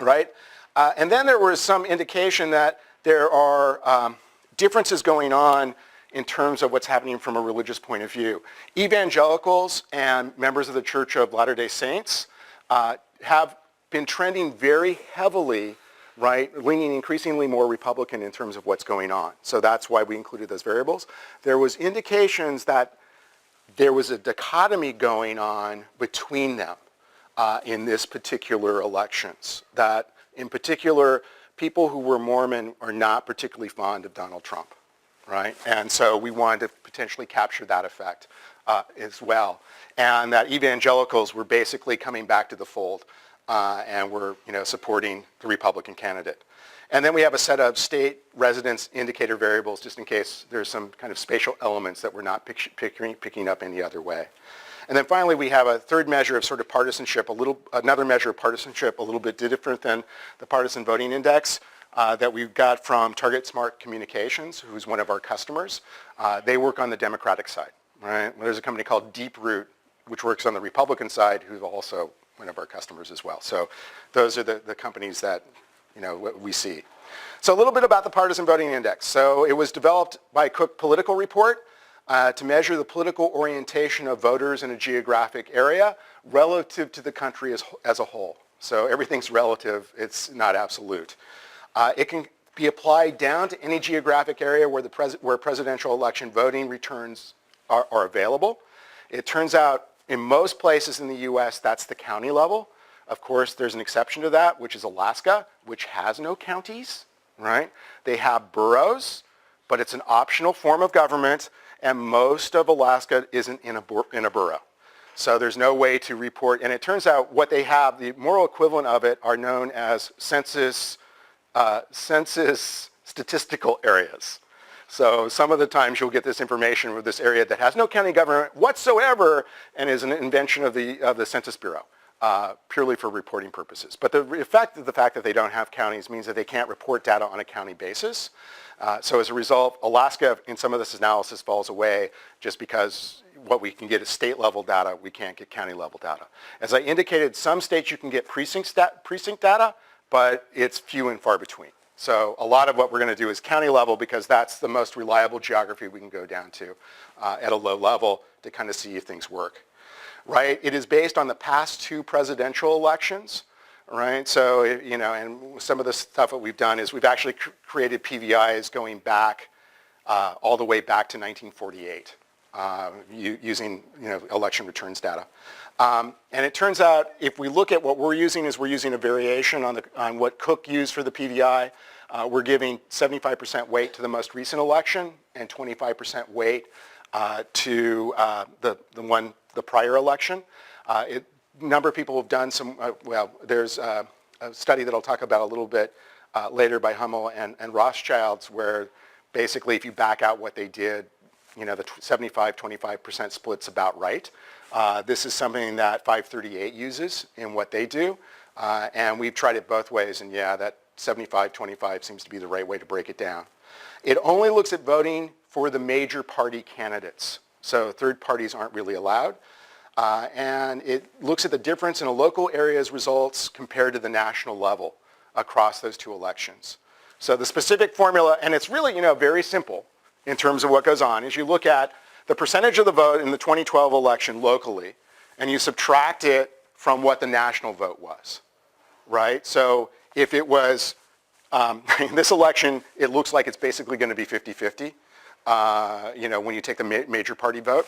Speaker 2: right? And then there was some indication that there are differences going on in terms of what's happening from a religious point of view. Evangelicals and members of the Church of Latter-day Saints have been trending very heavily, right, leaning increasingly more Republican in terms of what's going on. So that's why we included those variables. There was indications that there was a dichotomy going on between them in this particular elections, that in particular, people who were Mormon are not particularly fond of Donald Trump. Right? And so we wanted to potentially capture that effect as well. And that evangelicals were basically coming back to the fold and were supporting the Republican candidate. And then we have a set of state residence indicator variables, just in case there's some kind of spatial elements that we're not picking up any other way. And then finally, we have a third measure of sort of partisanship, another measure of partisanship a little bit different than the Partisan Voting Index. That we've got from Target Smart Communications, who's one of our customers. They work on the Democratic side, right? There's a company called Deeproot, which works on the Republican side, who's also one of our customers as well. So those are the companies that we see. So a little bit about the Partisan Voting Index. So it was developed by Cook Political Report to measure the political orientation of voters in a geographic area relative to the country as a whole. So everything's relative, it's not absolute. It can be applied down to any geographic area where presidential election voting returns are available. It turns out in most places in the U.S. that's the county level. Of course, there's an exception to that, which is Alaska, which has no counties, right? They have boroughs, but it's an optional form of government, and most of Alaska isn't in a borough. So there's no way to report, and it turns out what they have, the moral equivalent of it, are known as census census statistical areas. So some of the times you'll get this information with this area that has no county government whatsoever and is an invention of the Census Bureau, purely for reporting purposes. But the effect of the fact that they don't have counties means that they can't report data on a county basis. So as a result, Alaska in some of this analysis falls away just because what we can get is state level data, we can't get county level data. As I indicated, some states you can get precinct data, but it's few and far between. So a lot of what we're going to do is county level because that's the most reliable geography we can go down to at a low level to kind of see if things work. Right? It is based on the past 2 presidential elections. Right? So, you know, and some of the stuff that we've done is we've actually created PVIs going back all the way back to 1948 using, you know, election returns data. And it turns out if we look at what we're using is we're using a variation on what Cook used for the PVI. We're giving 75% weight to the most recent election and 25% weight to the prior election. A number of people have done some, well, there's a study that I'll talk about a little bit later by Hummel and Rothschilds where basically if you back out what they did, you know, the 75-25% split's about right. This is something that 538 uses in what they do. And we've tried it both ways, and yeah, that 75-25 seems to be the right way to break it down. It only looks at voting for the major party candidates. So third parties aren't really allowed. And it looks at the difference in a local area's results compared to the national level across those 2 elections. So the specific formula, and it's really, you know, very simple in terms of what goes on, is you look at the percentage of the vote in the 2012 election locally, and you subtract it from what the national vote was, right? So if it was, in this election, it looks like it's basically going to be 50-50, you know, when you take the major party vote.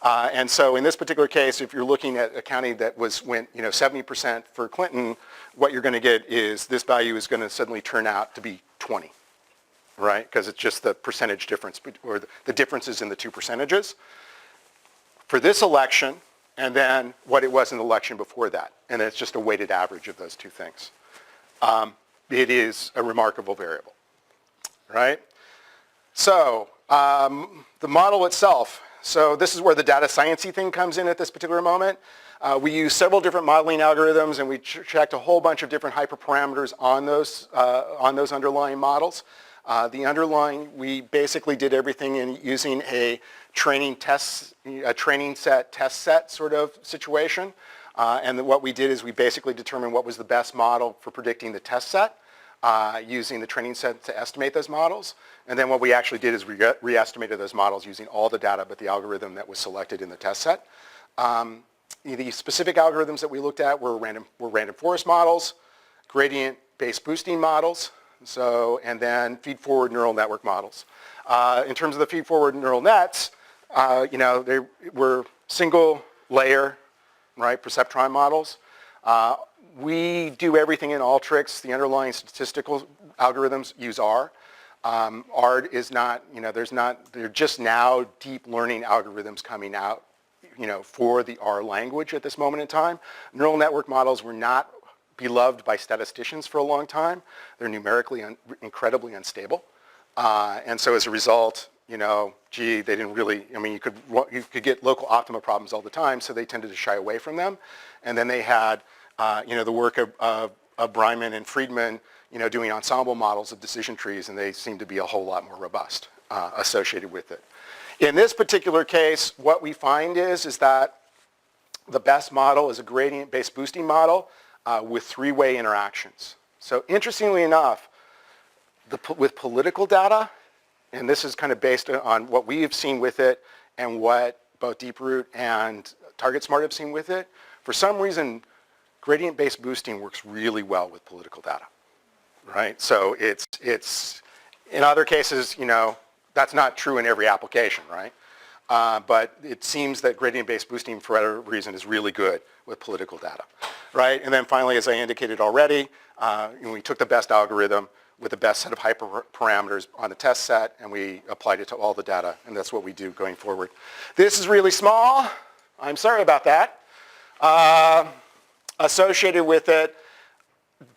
Speaker 2: And so in this particular case, if you're looking at a county that went, you know, 70% for Clinton, what you're going to get is this value is going to suddenly turn out to be 20. Right? Because it's just the percentage difference, or the differences in the 2 percentages. For this election, and then what it was in the election before that. And it's just a weighted average of those 2 things. It is a remarkable variable. Right? So, the model itself. So this is where the data science-y thing comes in at this particular moment. We use several different modeling algorithms, and we checked a whole bunch of different hyperparameters on those underlying models. The underlying, we basically did everything in using a training set, test set sort of situation. And what we did is we basically determined what was the best model for predicting the test set using the training set to estimate those models. And then what we actually did is we re-estimated those models using all the data but the algorithm that was selected in the test set. The specific algorithms that we looked at were random forest models, gradient-based boosting models, so, and then feed-forward neural network models. In terms of the feed-forward neural nets, you know, they were single-layer, right, perceptron models. We do everything in Alteryx. The underlying statistical algorithms use R. R is not, you know, they're just now deep learning algorithms coming out, you know, for the R language at this moment in time. Neural network models were not beloved by statisticians for a long time. They're numerically incredibly unstable. And so as a result, you know, gee, they didn't really, I mean, you could get local optima problems all the time, so they tended to shy away from them. And then they had, you know, the work of Bryman and Friedman, you know, doing ensemble models of decision trees, and they seem to be a whole lot more robust associated with it. In this particular case, what we find is that the best model is a gradient-based boosting model with 3-way interactions. So interestingly enough, with political data, and this is kind of based on what we have seen with it and what both DeepRoot and TargetSmart have seen with it, for some reason, gradient-based boosting works really well with political data, right? So it's in other cases, you know, that's not true in every application, right? But it seems that gradient-based boosting, for whatever reason, is really good with political data, right? And then finally, as I indicated already, we took the best algorithm with the best set of hyperparameters on the test set, and we applied it to all the data, and that's what we do going forward. This is really small. I'm sorry about that. Associated with it,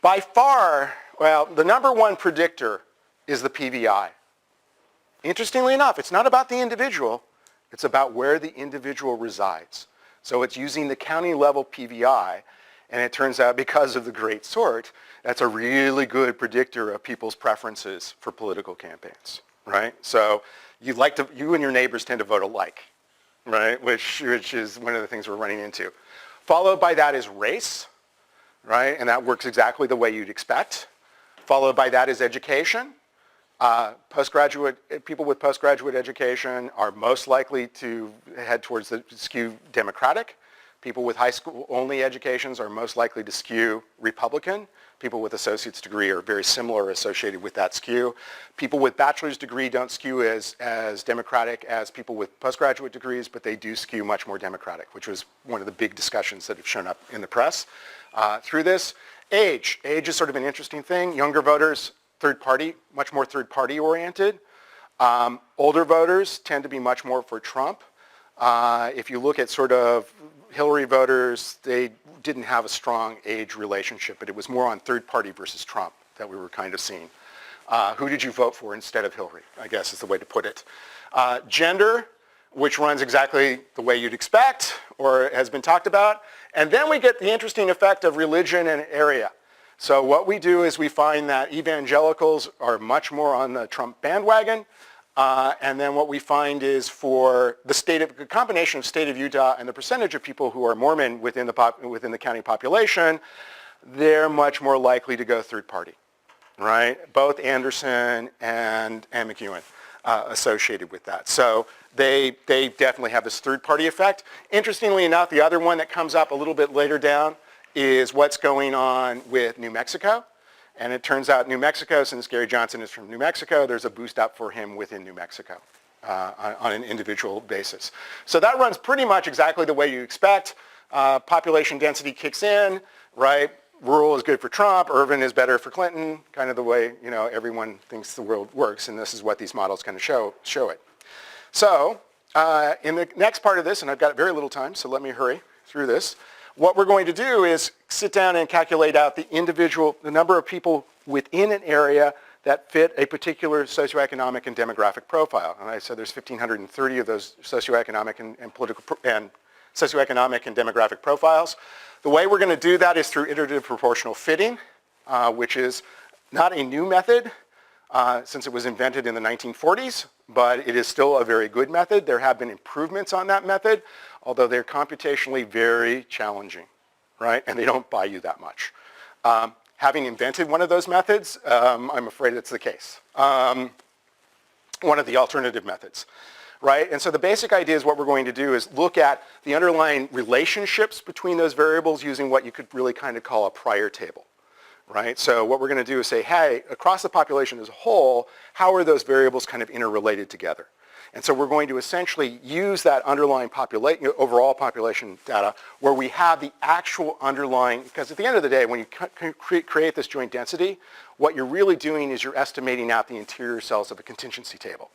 Speaker 2: by far, Well, the number one predictor is the PVI. Interestingly enough, it's not about the individual, it's about where the individual resides. So it's using the county level PVI, and it turns out because of the great sort, that's a really good predictor of people's preferences for political campaigns, right? So you and your neighbors tend to vote alike, right? Which is one of the things we're running into. Followed by that is race, right? And that works exactly the way you'd expect. Followed by that is education. People with postgraduate education are most likely to head towards the skew Democratic. People with high school only educations are most likely to skew Republican. People with associate's degree are very similar associated with that skew. People with bachelor's degree don't skew as Democratic as people with postgraduate degrees, but they do skew much more Democratic, which was one of the big discussions that have shown up in the press through this. Age is sort of an interesting thing. Younger voters, third party, much more third party oriented. Older voters tend to be much more for Trump. If you look at sort of Hillary voters, they didn't have a strong age relationship, but it was more on third party versus Trump that we were kind of seeing. Who did you vote for instead of Hillary, I guess is the way to put it. Gender, which runs exactly the way you'd expect or has been talked about. And then we get the interesting effect of religion and area. So what we do is we find that evangelicals are much more on the Trump bandwagon. And then what we find is for the combination of state of Utah and the percentage of people who are Mormon within the county population, they're much more likely to go third party, right? Both Anderson and McEwen associated with that. So they definitely have this third party effect. Interestingly enough, the other one that comes up a little bit later down is what's going on with New Mexico. And it turns out New Mexico, since Gary Johnson is from New Mexico, there's a boost up for him within New Mexico on an individual basis. So that runs pretty much exactly the way you expect. Population density kicks in, right? Rural is good for Trump, urban is better for Clinton, kind of the way everyone thinks the world works, and this is what these models kind of show it. So in the next part of this, and I've got very little time, so let me hurry through this. What we're going to do is sit down and calculate out the number of people within an area that fit a particular socioeconomic and demographic profile. And I said there's 1,530 of those socioeconomic and political and socioeconomic and demographic profiles. The way we're going to do that is through iterative proportional fitting, which is not a new method since it was invented in the 1940s, but it is still a very good method. There have been improvements on that method, although they're computationally very challenging, right? And they don't buy you that much. Having invented one of those methods, I'm afraid it's the case. One of the alternative methods, right? And so the basic idea is what we're going to do is look at the underlying relationships between those variables using what you could really kind of call a prior table, right? So what we're going to do is say, hey, across the population as a whole, how are those variables kind of interrelated together? And so we're going to essentially use that underlying overall population data where we have the actual underlying, because at the end of the day, when you create this joint density, what you're really doing is you're estimating out the interior cells of a contingency table.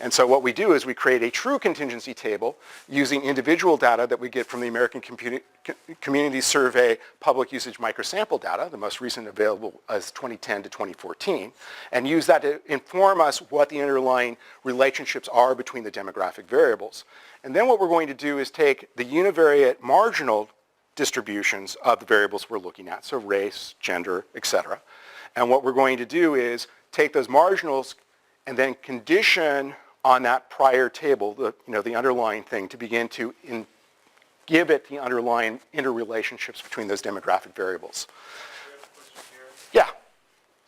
Speaker 2: And so what we do is we create a true contingency table using individual data that we get from the American Community Survey public usage microsample data, the most recent available as 2010 to 2014, and use that to inform us what the underlying relationships are between the demographic variables. And then what we're going to do is take the univariate marginal distributions of the variables we're looking at, so race, gender, etc. And what we're going to do is take those marginals and then condition on that prior table, the underlying thing, to begin to give it the underlying interrelationships between those demographic variables.
Speaker 5: We have a question here.
Speaker 2: Yeah.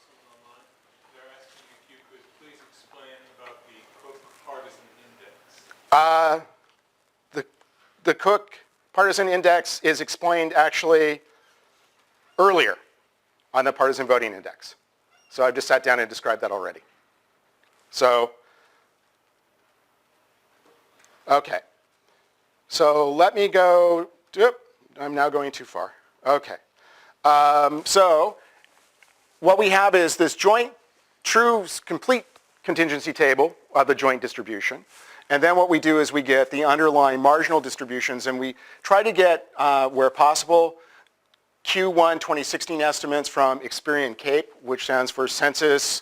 Speaker 5: Someone online. They're asking if you could please explain about the Cook Partisan Index.
Speaker 2: The Cook Partisan Index is explained actually earlier on the Partisan Voting Index. So I've just sat down and described that already. So, okay. So let me go, I'm now going too far. Okay. So what we have is this joint, true, complete contingency table of the joint distribution. And then what we do is we get the underlying marginal distributions, and we try to get, where possible, Q1 2016 estimates from Experian Cape, which stands for Census.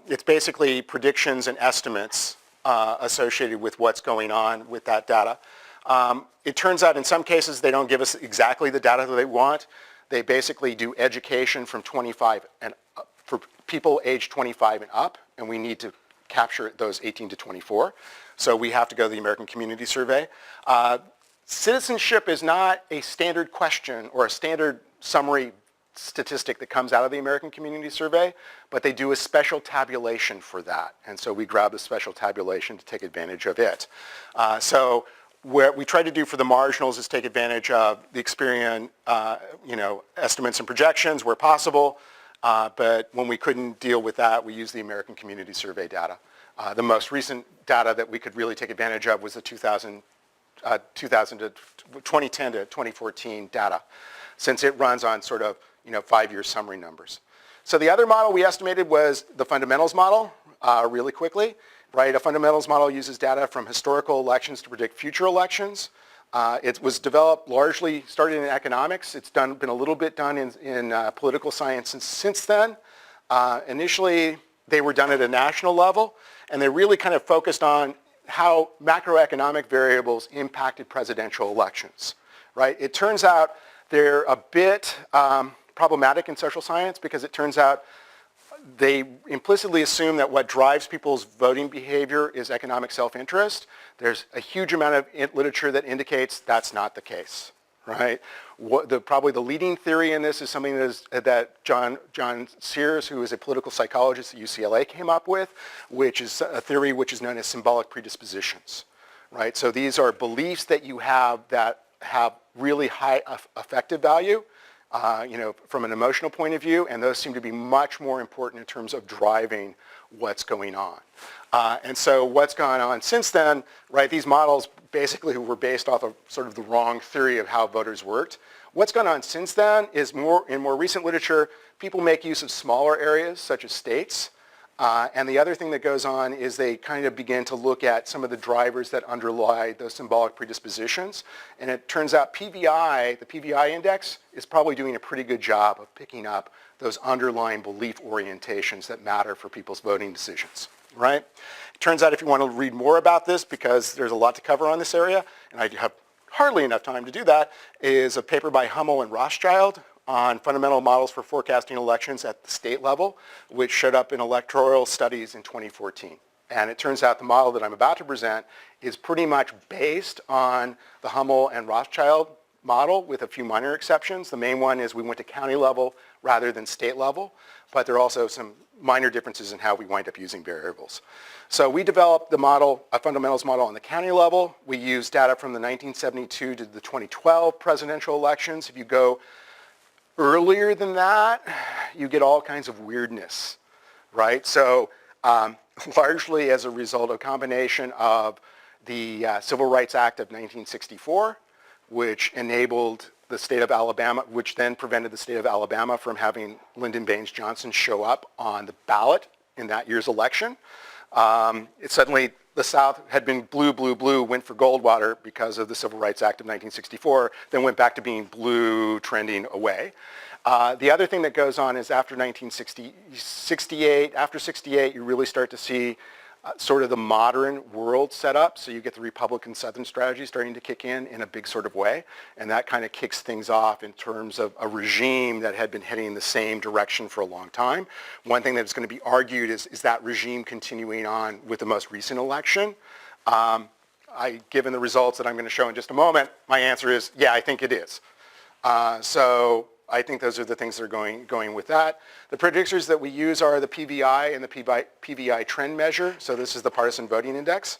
Speaker 2: It's basically predictions and estimates associated with what's going on with that data. It turns out in some cases they don't give us exactly the data that they want. They basically do education from 25 and up, for people aged 25 and up, and we need to capture those 18 to 24. So we have to go to the American Community Survey. Citizenship is not a standard question or a standard summary statistic that comes out of the American Community Survey, but they do a special tabulation for that. And so we grab the special tabulation to take advantage of it. So what we try to do for the marginals is take advantage of the Experian estimates and projections where possible. But when we couldn't deal with that, we used the American Community Survey data. The most recent data that we could really take advantage of was the 2010 to 2014 data, since it runs on sort of 5-year summary numbers. So the other model we estimated was the fundamentals model, really quickly. Right, a fundamentals model uses data from historical elections to predict future elections. It was developed largely, started in economics. It's been a little bit done in political science since then. Initially, they were done at a national level, and they really kind of focused on how macroeconomic variables impacted presidential elections. Right? It turns out they're a bit problematic in social science because it turns out they implicitly assume that what drives people's voting behavior is economic self-interest. There's a huge amount of literature that indicates that's not the case, right? Probably the leading theory in this is something that John Sears, who is a political psychologist at UCLA, came up with, which is a theory which is known as symbolic predispositions, right? So these are beliefs that you have that have really high affective value, from an emotional point of view, and those seem to be much more important in terms of driving what's going on. And so what's gone on since then, right, these models basically were based off of sort of the wrong theory of how voters worked. What's gone on since then is in more recent literature, people make use of smaller areas such as states. And the other thing that goes on is they kind of begin to look at some of the drivers that underlie those symbolic predispositions. And it turns out the PVI index, is probably doing a pretty good job of picking up those underlying belief orientations that matter for people's voting decisions, right? It turns out if you want to read more about this, because there's a lot to cover on this area, and I have hardly enough time to do that, is a paper by Hummel and Rothschild on fundamental models for forecasting elections at the state level, which showed up in electoral studies in 2014. And it turns out the model that I'm about to present is pretty much based on the Hummel and Rothschild model with a few minor exceptions. The main one is we went to county level rather than state level, but there are also some minor differences in how we wind up using variables. So we developed the model, a fundamentals model on the county level. We used data from the 1972 to the 2012 presidential elections. If you go earlier than that, you get all kinds of weirdness, right? So largely as a result of a combination of the Civil Rights Act of 1964, which enabled the state of Alabama, which then prevented the state of Alabama from having Lyndon Baines Johnson show up on the ballot in that year's election. Suddenly the South had been blue, blue, blue, went for Goldwater because of the Civil Rights Act of 1964, then went back to being blue, trending away. The other thing that goes on is after 1968, after 68, you really start to see sort of the modern world set up. So you get the Republican Southern strategy starting to kick in a big sort of way. And that kind of kicks things off in terms of a regime that had been heading in the same direction for a long time. One thing that's going to be argued is that regime continuing on with the most recent election? Given the results that I'm going to show in just a moment, my answer is, yeah, I think it is. So I think those are the things that are going with that. The predictors that we use are the PVI and the PVI trend measure. So this is the Partisan voting index.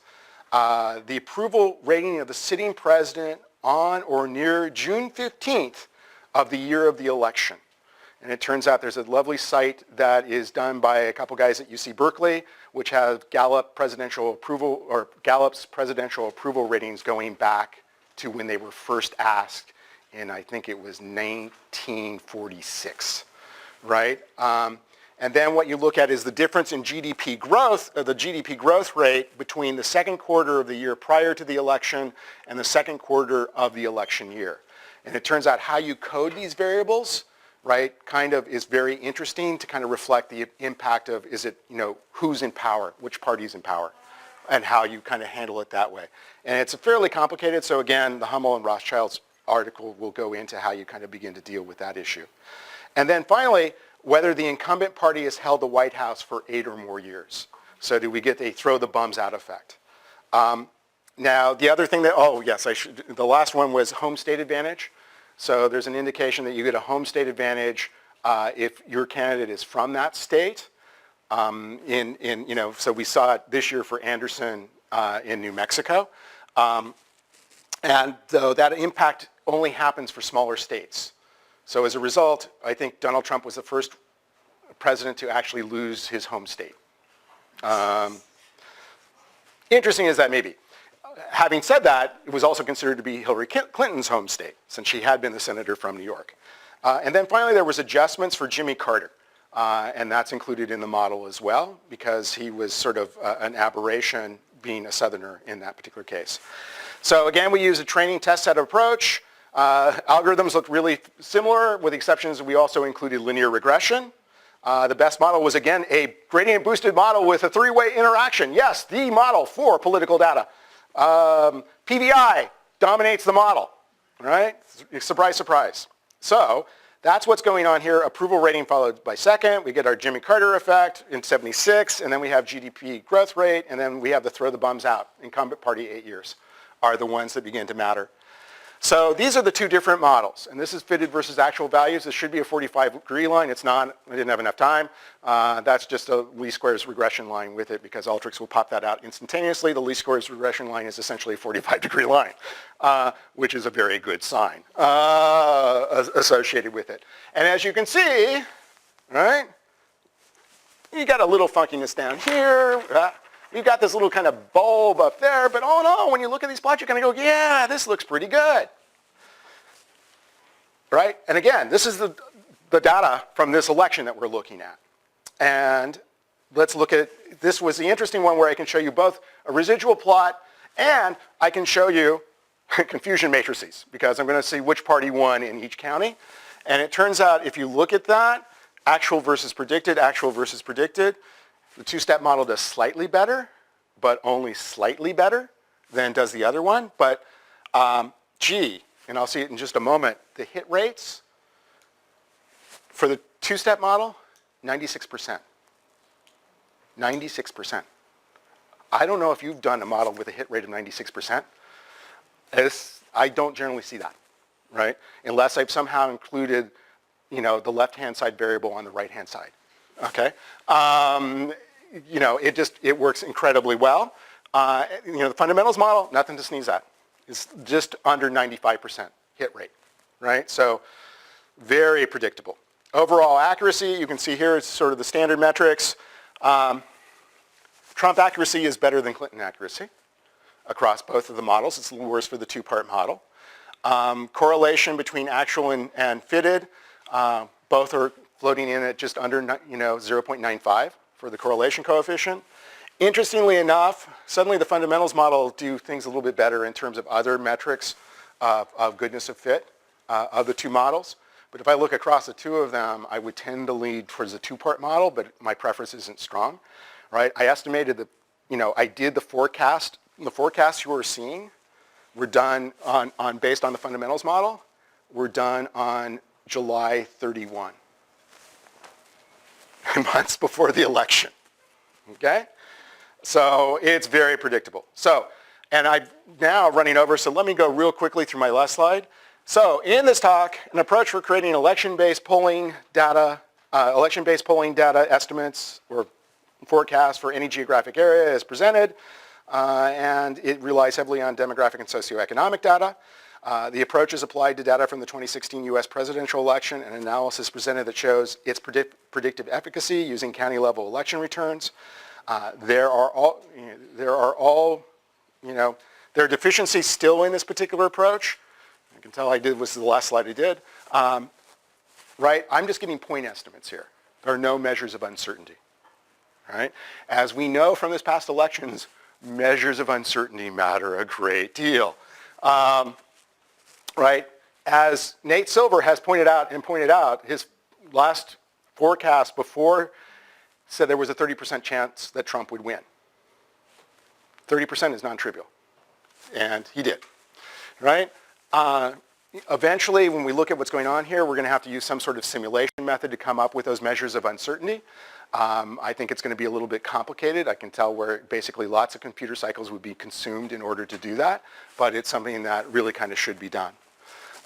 Speaker 2: The approval rating of the sitting president on or near June 15th of the year of the election. And it turns out there's a lovely site that is done by a couple guys at UC Berkeley, which has Gallup's presidential approval ratings going back to when they were first asked in, I think it was 1946, right? And then what you look at is the difference in GDP growth, the GDP growth rate between the second quarter of the year prior to the election and the second quarter of the election year. And it turns out how you code these variables, right, kind of is very interesting to kind of reflect the impact of, is it, who's in power, which party's in power, and how you kind of handle it that way. And it's fairly complicated, so again, the Hummel and Rothschild's article will go into how you kind of begin to deal with that issue. And then finally, whether the incumbent party has held the White House for 8 or more years. So do we get a throw the bums out effect? Now, the other thing that, the last one was home state advantage. So there's an indication that you get a home state advantage if your candidate is from that state. So we saw it this year for Anderson in New Mexico. And though that impact only happens for smaller states. So as a result, I think Donald Trump was the first president to actually lose his home state. Interesting as that may be. Having said that, it was also considered to be Hillary Clinton's home state, since she had been the senator from New York. And then finally, there was adjustments for Jimmy Carter. And that's included in the model as well, because he was sort of an aberration being a Southerner in that particular case. So again, we use a training test set approach. Algorithms look really similar, with the exceptions we also included linear regression. The best model was, again, a gradient boosted model with a 3-way interaction. Yes, the model for political data. PVI dominates the model, right? Surprise, surprise. So that's what's going on here. Approval rating followed by second. We get our Jimmy Carter effect in 76, and then we have GDP growth rate, and then we have the throw the bums out. Incumbent party 8 years are the ones that begin to matter. So these are the two different models, and this is fitted versus actual values. This should be a 45-degree line. It's not. I didn't have enough time. That's just a least squares regression line with it, because Alteryx will pop that out instantaneously. The least squares regression line is essentially a 45-degree line, which is a very good sign associated with it. And as you can see, right, you got a little funkiness down here. You've got this little kind of bulb up there, but all in all, when you look at these plots, you're going to go, yeah, this looks pretty good. Right? And again, this is the data from this election that we're looking at. And let's look at, this was the interesting one where I can show you both a residual plot and I can show you confusion matrices, because I'm going to see which party won in each county. And it turns out, if you look at that, actual versus predicted, the two-step model does slightly better, but only slightly better than does the other one. But and I'll see it in just a moment, the hit rates for the two-step model, 96%. 96%. I don't know if you've done a model with a hit rate of 96%. I don't generally see that, right? Unless I've somehow included, the left-hand side variable on the right-hand side. Okay? It works incredibly well. The fundamentals model, nothing to sneeze at. It's just under 95% hit rate, right? So very predictable. Overall accuracy, you can see here, it's sort of the standard metrics. Trump accuracy is better than Clinton accuracy across both of the models. It's a little worse for the two-part model. Correlation between actual and fitted, both are floating in at just under 0.95 for the correlation coefficient. Interestingly enough, suddenly the fundamentals model do things a little bit better in terms of other metrics of goodness of fit of the two models. But if I look across the two of them, I would tend to lead towards the two-part model, but my preference isn't strong, right? I estimated that, I did the forecast. The forecasts you were seeing were done based on the fundamentals model, were done on July 31. Months before the election, okay? So it's very predictable. So, and I'm now running over, so let me go real quickly through my last slide. So in this talk, an approach for creating election-based polling data estimates or forecasts for any geographic area is presented, and it relies heavily on demographic and socioeconomic data. The approach is applied to data from the 2016 U.S. presidential election, and analysis presented that shows its predictive efficacy using county-level election returns. There are deficiencies still in this particular approach. You can tell this is the last slide I did. Right? I'm just getting point estimates here. There are no measures of uncertainty. Right? As we know from this past elections, measures of uncertainty matter a great deal. Right? As Nate Silver has pointed out, his last forecast before said there was a 30% chance that Trump would win. 30% is non-trivial. And he did. Right? Eventually, when we look at what's going on here, we're going to have to use some sort of simulation method to come up with those measures of uncertainty. I think it's going to be a little bit complicated. I can tell where basically lots of computer cycles would be consumed in order to do that, but it's something that really kind of should be done.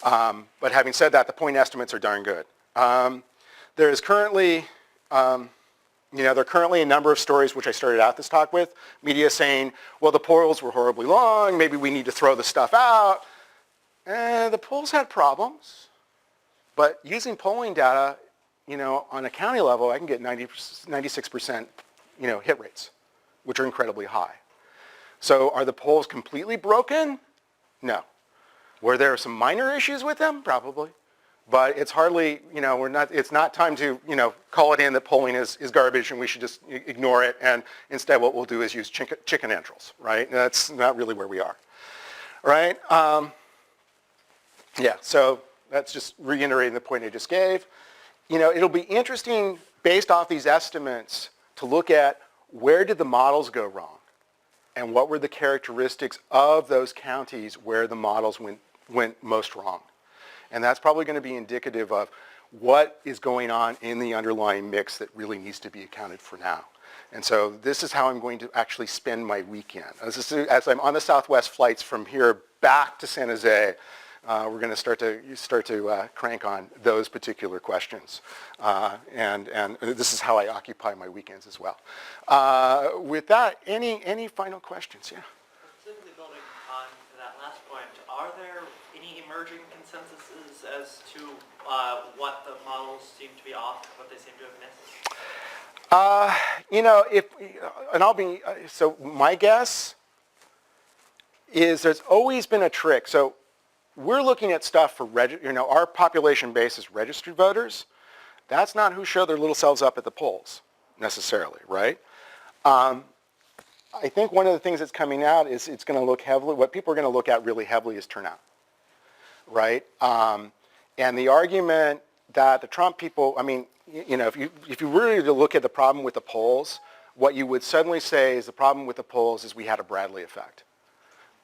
Speaker 2: But having said that, the point estimates are darn good. There is currently, there are currently a number of stories which I started out this talk with. Media saying, well, the polls were horribly long. Maybe we need to throw the stuff out. The polls had problems. But using polling data, on a county level, I can get 96%, hit rates, which are incredibly high. So are the polls completely broken? No. Were there some minor issues with them? Probably. But it's hardly, it's not time to, call it in that polling is garbage and we should just ignore it. And instead what we'll do is use chicken entrails, right? And that's not really where we are, right? Yeah, so that's just reiterating the point I just gave. It'll be interesting based off these estimates to look at where did the models go wrong and what were the characteristics of those counties where the models went most wrong. And that's probably going to be indicative of what is going on in the underlying mix that really needs to be accounted for now. And so this is how I'm going to actually spend my weekend. As I'm on the Southwest flights from here back to San Jose, we're going to start to crank on those particular questions. And this is how I occupy my weekends as well. With that, any final questions? Yeah.
Speaker 6: Specifically building on to that last point, are there any emerging consensuses as to what the models seem to be off, what they seem to have missed?
Speaker 2: So my guess is there's always been a trick. So we're looking at stuff for, our population base is registered voters. That's not who show their little selves up at the polls necessarily, right? I think one of the things that's coming out is it's going to look heavily, what people are going to look at really heavily is turnout, right? And the argument that the Trump people, if you really to look at the problem with the polls, what you would suddenly say is the problem with the polls is we had a Bradley effect,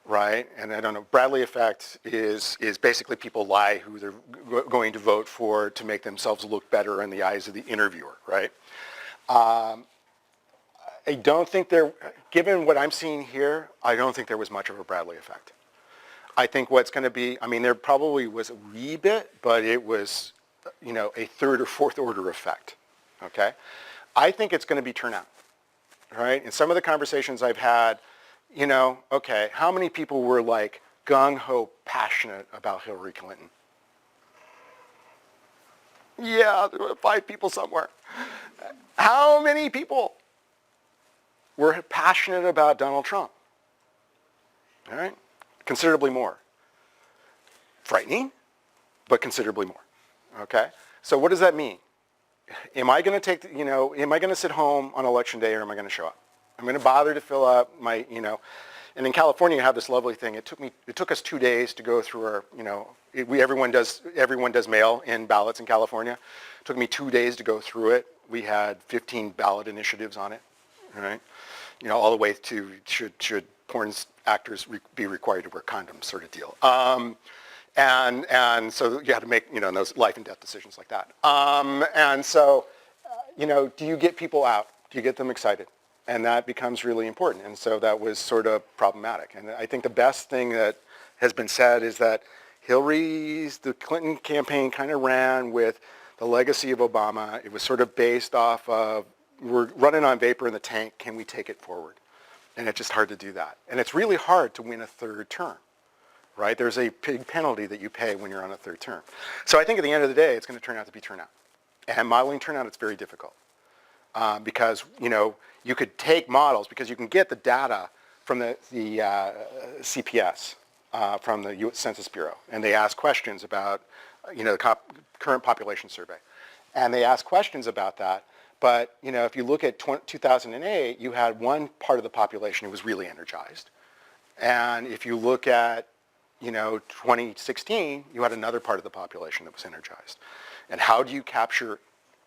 Speaker 2: right? And I don't know, Bradley effect is basically people lie who they're going to vote for to make themselves look better in the eyes of the interviewer, right? I don't think given what I'm seeing here, I don't think there was much of a Bradley effect. I think what's going to be, there probably was a wee bit, but it was, a third or fourth order effect, okay? I think it's going to be turnout, right? In some of the conversations I've had, okay, how many people were like gung-ho passionate about Hillary Clinton? Yeah, there were 5 people somewhere. How many people were passionate about Donald Trump? All right? Considerably more. Frightening, but considerably more. Okay? So what does that mean? Am I going to am I going to sit home on election day or am I going to show up? I'm going to bother to fill up my, and in California you have this lovely thing. It took us 2 days to go through our, everyone does mail-in ballots in California. It took me 2 days to go through it. We had 15 ballot initiatives on it, right? All the way to should porn actors be required to wear condoms sort of deal. And so you had to make, those life and death decisions like that. And so, do you get people out? Do you get them excited? And that becomes really important. And so that was sort of problematic. And I think the best thing that has been said is that the Clinton campaign kind of ran with the legacy of Obama. It was sort of based off of, we're running on vapor in the tank, can we take it forward? And it's just hard to do that. And it's really hard to win a third term, right? There's a big penalty that you pay when you're on a third term. So I think at the end of the day, it's going to turn out to be turnout. And modeling turnout, it's very difficult. Because, you could take models, because you can get the data from the CPS, from the U.S. Census Bureau, and they ask questions about, the current population survey. And they asked questions about that. But, if you look at 2008, you had one part of the population who was really energized. And if you look at, 2016, you had another part of the population that was energized. And how do you capture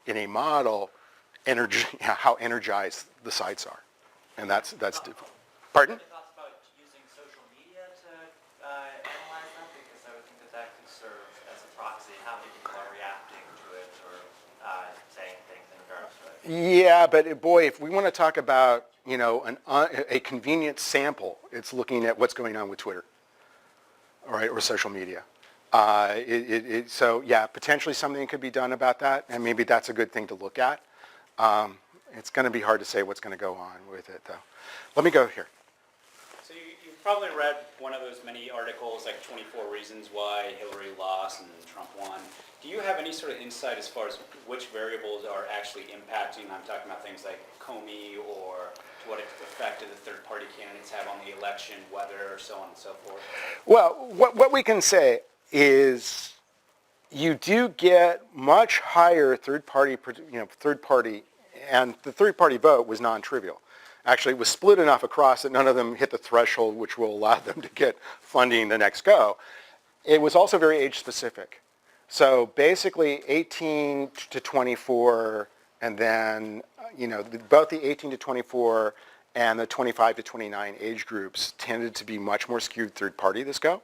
Speaker 2: in a model energy, how energized the sites are? And that's difficult. Pardon?
Speaker 6: Any thoughts about using social media to analyze that? Because I would think that could serve as a proxy, how many people are reacting to it or saying things in regards to it.
Speaker 2: Yeah, but boy, if we want to talk about, a convenient sample, it's looking at what's going on with Twitter, all right, or social media. So yeah, potentially something could be done about that, and maybe that's a good thing to look at. It's going to be hard to say what's going to go on with it, though. Let me go here.
Speaker 7: So you've probably read one of those many articles, like 24 Reasons Why Hillary Lost and Trump Won. Do you have any sort of insight as far as which variables are actually impacting? I'm talking about things like Comey, or to what effect do the third-party candidates have on the election, weather, so on and so forth?
Speaker 2: Well, what we can say is you do get much higher third-party, and the third-party vote was non-trivial. Actually, it was split enough across that none of them hit the threshold which will allow them to get funding the next go. It was also very age-specific. So basically 18 to 24, and then, both the 18 to 24 and the 25 to 29 age groups tended to be much more skewed third-party this go.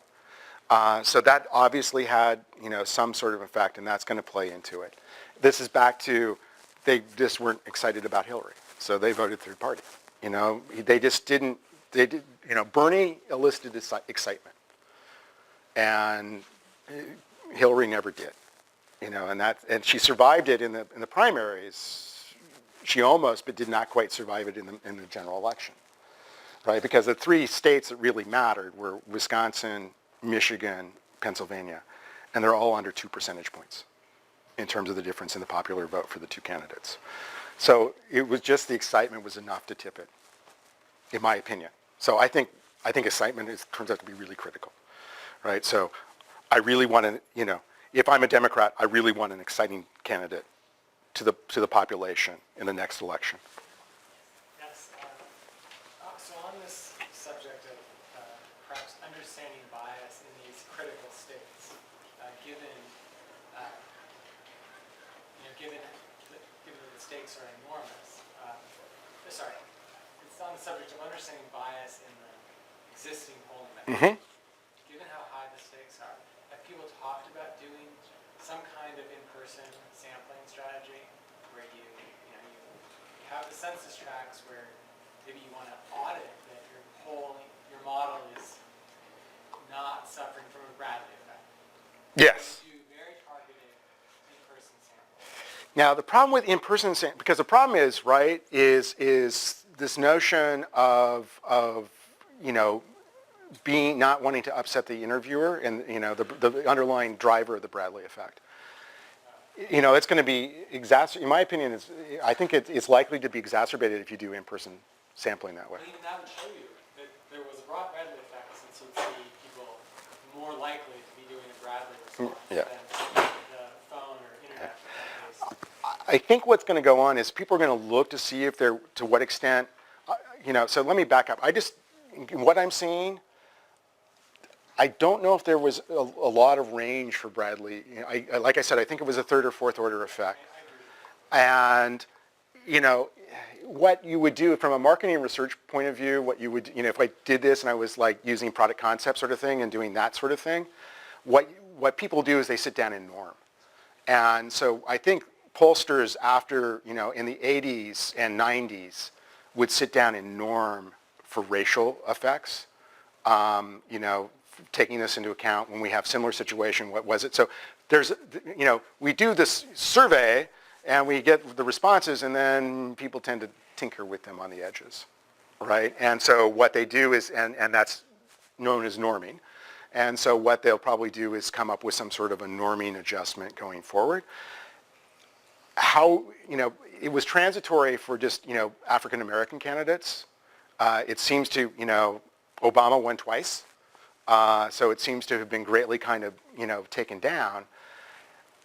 Speaker 2: So that obviously had, some sort of effect, and that's going to play into it. This is back to, they just weren't excited about Hillary, so they voted third-party. They just didn't, Bernie elicited excitement, and Hillary never did, and she survived it in the primaries. She almost, but did not quite survive it in the general election, right? Because the three states that really mattered were Wisconsin, Michigan, Pennsylvania, and they're all under 2 percentage points in terms of the difference in the popular vote for the two candidates. So it was just the excitement was enough to tip it, in my opinion. So I think excitement turns out to be really critical, right? So I really want to, if I'm a Democrat, I really want an exciting candidate to the population in the next election.
Speaker 8: Yes. So on this subject of perhaps understanding bias in these critical states, given that the stakes are enormous. It's on the subject of understanding bias in the existing polling methods. Given how high the stakes are, have people talked about doing some kind of in-person sampling strategy where you have the census tracts where maybe you want to audit that your model is not suffering from a Bradley effect?
Speaker 2: Yes.
Speaker 8: Do very targeted in-person samples.
Speaker 2: Now the problem with in-person sampling, because the problem is, right, is this notion of being not wanting to upset the interviewer and the underlying driver of the Bradley effect. It's going to be in my opinion, I think it's likely to be exacerbated if you do in-person sampling that way.
Speaker 8: Even that would show you that there was a broad Bradley effect, since you'd see people more likely to be doing a Bradley response than the phone or internet based.
Speaker 2: I think what's going to go on is people are going to look to see if they're, to what extent, so let me back up. What I'm seeing, I don't know if there was a lot of range for Bradley. Like I said, I think it was a third or fourth order effect. And, what you would do from a marketing research point of view, what you would, if I did this and I was like using product concept sort of thing and doing that sort of thing, what people do is they sit down and norm. And so I think pollsters after, in the 80s and 90s would sit down and norm for racial effects, taking this into account when we have similar situation, what was it? So there's, we do this survey and we get the responses and then people tend to tinker with them on the edges, right? And so what they do is, and that's known as norming. And so what they'll probably do is come up with some sort of a norming adjustment going forward. How, it was transitory for just, African American candidates. It seems to, Obama won twice. So it seems to have been greatly kind of, taken down.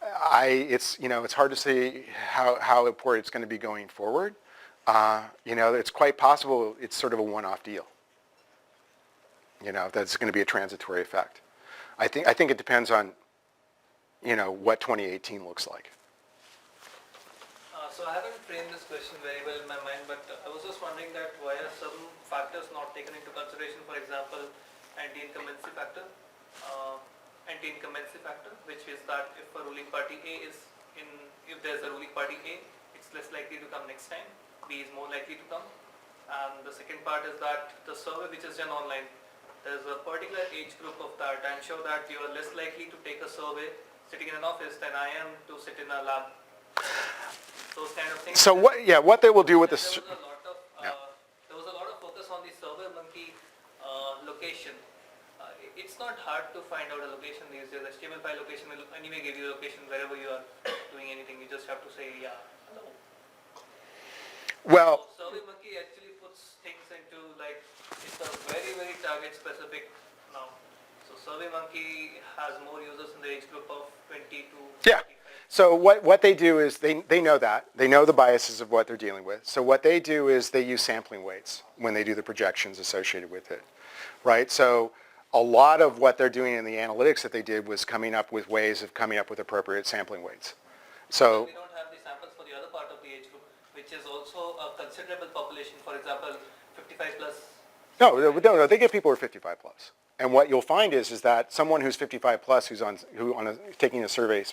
Speaker 2: It's hard to say how important it's going to be going forward. It's quite possible it's sort of a one-off deal. That's going to be a transitory effect. I think it depends on, what 2018 looks like.
Speaker 3: So I haven't framed this question very well in my mind, but I was just wondering that why are some factors not taken into consideration? For example, anti-incumbency factor, which is that if a ruling party A if there's a ruling party A, it's less likely to come next time. B is more likely to come. And the second part is that the survey which is done online, there's a particular age group of that. I'm sure that you are less likely to take a survey sitting in an office than I am to sit in a lab. Those kind of things.
Speaker 2: So what they will do with this?
Speaker 3: There was a lot of focus on the survey monkey location. It's not hard to find out a location these days. The stable file location will anyway give you a location wherever you are doing anything. You just have to say hello.
Speaker 2: Well,
Speaker 3: So survey monkey actually puts things into it's a very very target specific now. So survey monkey has more users in the age group of 20 to 25.
Speaker 2: So what they do is they know that. They know the biases of what they're dealing with. So what they do is they use sampling weights when they do the projections associated with it, right? So a lot of what they're doing in the analytics that they did was coming up with ways of coming up with appropriate sampling weights. So
Speaker 3: we don't have the samples for the other part of the age group, which is also a considerable population. For example, 55 plus.
Speaker 2: No, they get people who are 55 plus. And what you'll find is that someone who's 55 plus who's taking a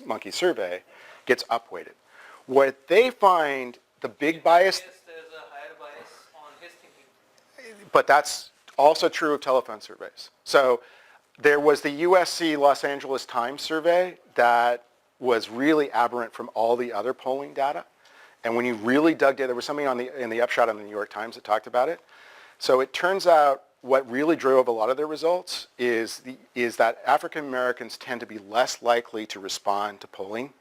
Speaker 2: monkey survey gets upweighted. What they find the big bias.
Speaker 3: There's a higher bias on his thinking.
Speaker 2: But that's also true of telephone surveys. So there was the USC Los Angeles Times survey that was really aberrant from all the other polling data. And when you really dug in, there was something in the upshot on the New York Times that talked about it. So it turns out what really drove a lot of their results is that African Americans tend to be less likely to respond to polling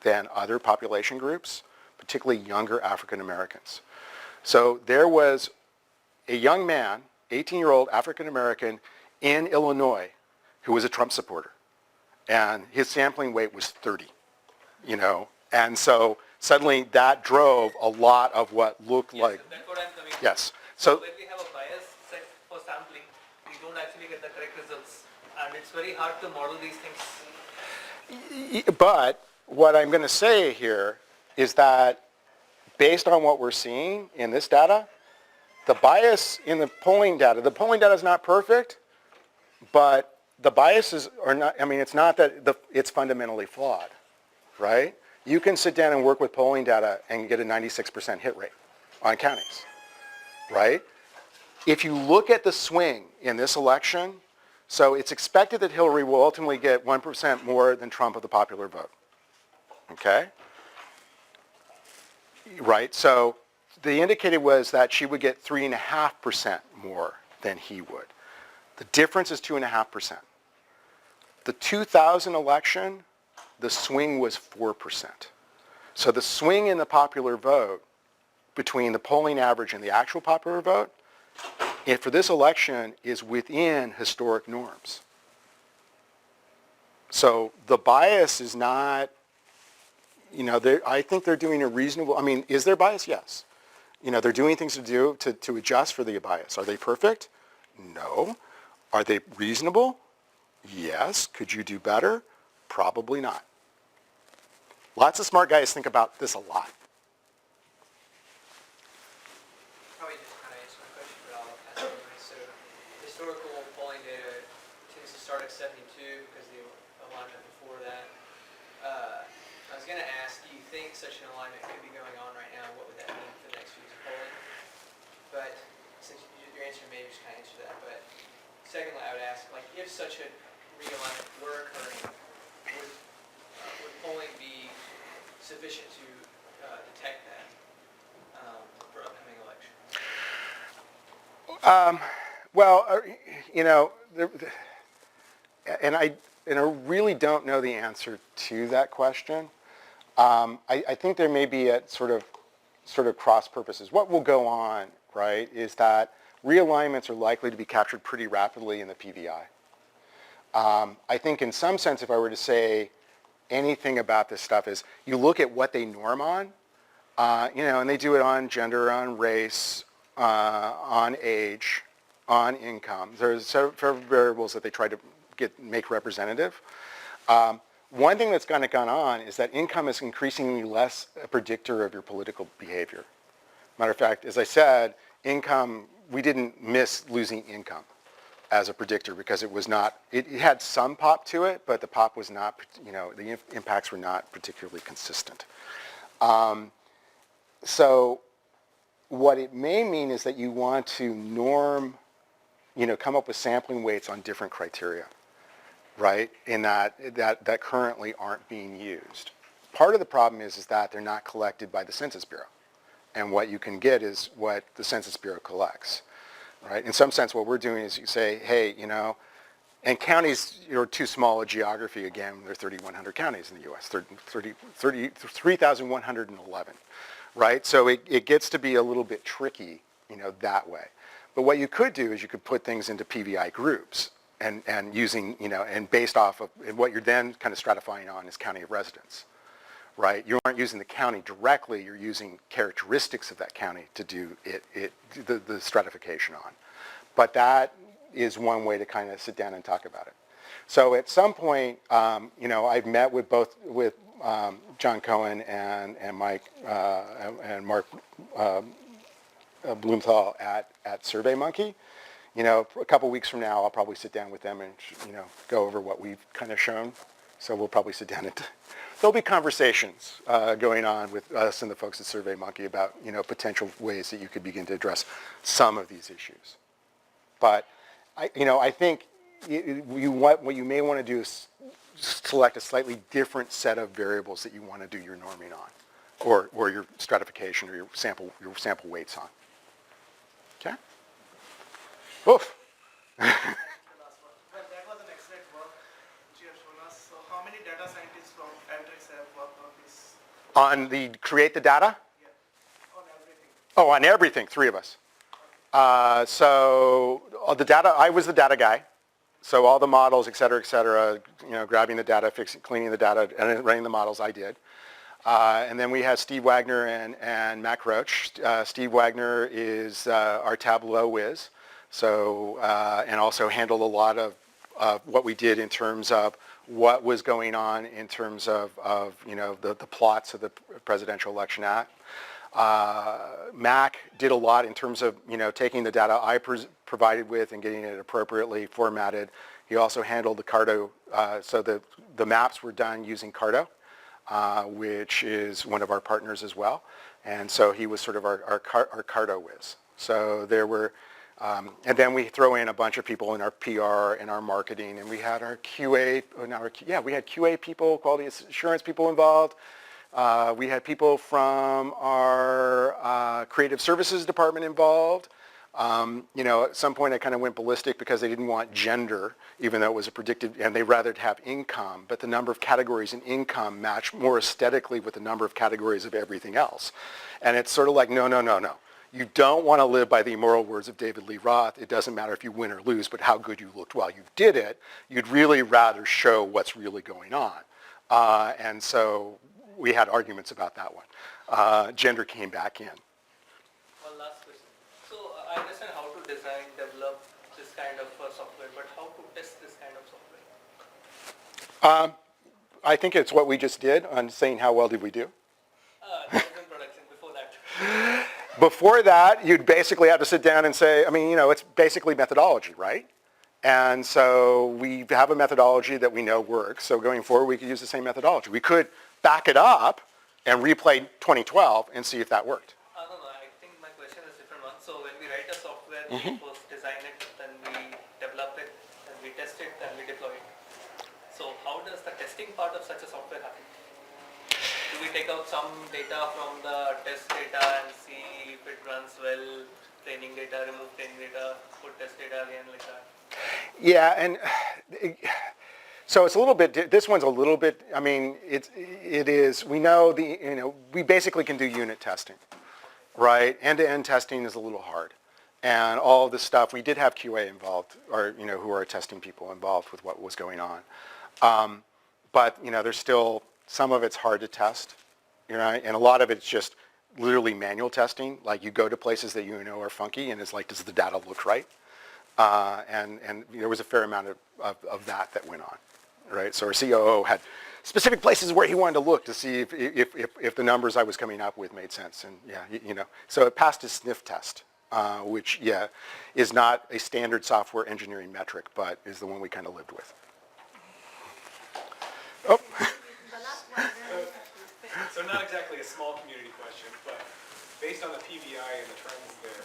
Speaker 2: than other population groups, particularly younger African Americans. So there was a young man, 18-year-old African American in Illinois, who was a Trump supporter, and his sampling weight was 30, and so suddenly that drove a lot of what looked like.
Speaker 3: That's what I'm coming to.
Speaker 2: Yes.
Speaker 3: So
Speaker 2: So
Speaker 3: when we have a bias set for sampling, we don't actually get the correct results, and it's very hard to model these things.
Speaker 2: But what I'm going to say here is that based on what we're seeing in this data, the bias in the polling data is not perfect, but the biases are not, it's not that it's fundamentally flawed, right? You can sit down and work with polling data and get a 96% hit rate on counties, right? If you look at the swing in this election, so it's expected that Hillary will ultimately get 1% more than Trump of the popular vote, okay? Right, so the indicated was that she would get 3.5% more than he would. The difference is 2.5%. The 2000 election, the swing was 4%. So the swing in the popular vote between the polling average and the actual popular vote, and for this election, is within historic norms. So the bias is not, I think they're doing a reasonable, is there bias? Yes. They're doing things to adjust for the bias. Are they perfect? No. Are they reasonable? Yes. Could you do better? Probably not. Lots of smart guys think about this a lot.
Speaker 9: Probably just kind of answer my question, but I'll ask it anyway. So historical polling data tends to start at 72 because the alignment before that. I was going to ask, do you think such an alignment could be going on right now? What would that mean for the next few years of polling? But since your answer maybe just kind of answered that. But secondly, I would ask, if such a realignment were occurring, would polling be sufficient to detect that for upcoming elections?
Speaker 2: And I really don't know the answer to that question. I think there may be a sort of cross purposes. What will go on, right, is that realignments are likely to be captured pretty rapidly in the PVI. I think in some sense, if I were to say, anything about this stuff is you look at what they norm on, and they do it on gender, on race, on age, on income. There's several variables that they try to make representative. One thing that's kind of gone on is that income is increasingly less a predictor of your political behavior. Matter of fact, as I said, income, we didn't miss losing income as a predictor because it was not, it had some pop to it, but the pop was not, the impacts were not particularly consistent. So what it may mean is that you want to norm, come up with sampling weights on different criteria, right? In that currently aren't being used. Part of the problem is that they're not collected by the Census Bureau. And what you can get is what the Census Bureau collects, right? In some sense, what we're doing is you say, hey, and counties are too small a geography. Again, there are 3,100 counties in the U.S., 3,111, right? So it gets to be a little bit tricky, that way. But what you could do is you could put things into PVI groups and using, and based off of, and what you're then kind of stratifying on is county of residence, right? You aren't using the county directly, you're using characteristics of that county to do the stratification on. But that is one way to kind of sit down and talk about it. So at some point, I've met with John Cohen and Mike and Mark Blumenthal at SurveyMonkey. A couple weeks from now, I'll probably sit down with them and go over what we've kind of shown. So we'll probably sit down and there'll be conversations going on with us and the folks at SurveyMonkey about potential ways that you could begin to address some of these issues. But I think what you may want to do is select a slightly different set of variables that you want to do your norming on, or your stratification or your sample weights on. Okay. Oof.
Speaker 4: The last one. Well, that was an excellent work which you have shown us. So how many data scientists from Alteryx have worked on this?
Speaker 2: On the create the data?
Speaker 4: Yeah, on everything.
Speaker 2: Oh, on everything, 3 of us. So the data, I was the data guy. So all the models, et cetera, grabbing the data, cleaning the data, and running the models, I did. And then we had Steve Wagner and Matt Roach. Steve Wagner is our Tableau whiz. So, and also handled a lot of what we did in terms of what was going on in terms of the plots of the Presidential Election Act. Mac did a lot in terms of taking the data I provided with and getting it appropriately formatted. He also handled the Carto, so the maps were done using Carto, which is one of our partners as well. And so he was sort of our Carto whiz. So there were, and then we throw in a bunch of people in our PR and our marketing, and we had our QA, we had QA people, quality assurance people involved. We had people from our creative services department involved. At some point I kind of went ballistic because they didn't want gender, even though it was a predicted, and they rather have income, but the number of categories in income matched more aesthetically with the number of categories of everything else. And it's sort of like, no. You don't want to live by the immortal words of David Lee Roth. It doesn't matter if you win or lose, but how good you looked while you did it. You'd really rather show what's really going on. And so we had arguments about that one. Gender came back in.
Speaker 3: One last question. So I understand how to design, develop this kind of software, but how to test this kind of software?
Speaker 2: I think it's what we just did on saying how well did we do.
Speaker 3: That was in production before that.
Speaker 2: Before that, you'd basically have to sit down and say, it's basically methodology, right? And so we have a methodology that we know works. So going forward, we could use the same methodology. We could back it up and replay 2012 and see if that worked.
Speaker 3: No, I think my question is a different one. So when we write a software, we first design it, then we develop it, then we test it, then we deploy it. So how does the testing part of such a software happen? Do we take out some data from the test data and see if it runs well, training data, remove training data, put test data again, like that?
Speaker 2: Yeah, and so it's a little bit, this one's a little bit, it is, we know we basically can do unit testing, right? End-to-end testing is a little hard. And all of this stuff, we did have QA involved, or, who are testing people involved with what was going on. but there's still, some of it's hard to test, and a lot of it's just literally manual testing. Like you go to places that are funky, and it's like, does the data look right? And there was a fair amount of that went on, right? So our COO had specific places where he wanted to look to see if the numbers I was coming up with made sense. And so it passed his sniff test, which, is not a standard software engineering metric, but is the one we kind of lived with. Oh.
Speaker 1: The last one,
Speaker 5: So not exactly a small community question, but based on the PVI and the trends there,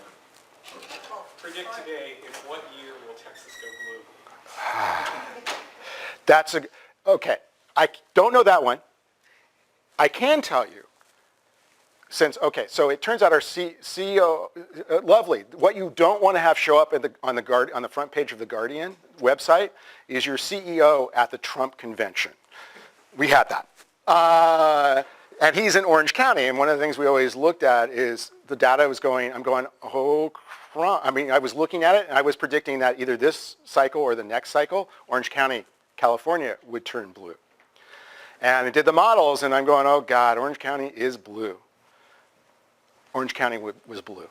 Speaker 5: predict today, in what year will Texas go blue?
Speaker 2: Okay. I don't know that one. I can tell you, so it turns out our CEO, lovely, what you don't want to have show up on the front page of the Guardian website is your CEO at the Trump convention. We had that. And he's in Orange County, and one of the things we always looked at is the data was going, oh, I was looking at it, and I was predicting that either this cycle or the next cycle, Orange County, California, would turn blue. And I did the models, and I'm going, oh, God, Orange County is blue. Orange County was blue.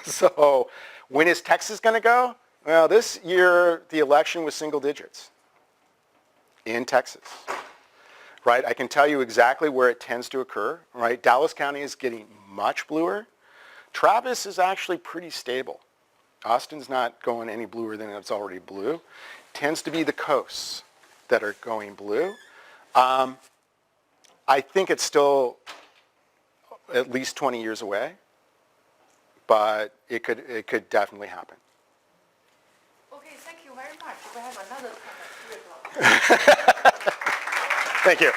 Speaker 2: So when is Texas going to go? Well, this year, the election was single digits in Texas. Right? I can tell you exactly where it tends to occur. Right? Dallas County is getting much bluer. Travis is actually pretty stable. Austin's not going any bluer than it's already blue. Tends to be the coasts that are going blue. I think it's still at least 20 years away, but it could definitely happen.
Speaker 1: Okay, thank you very much. We have another time at 3 o'clock.
Speaker 2: Thank you.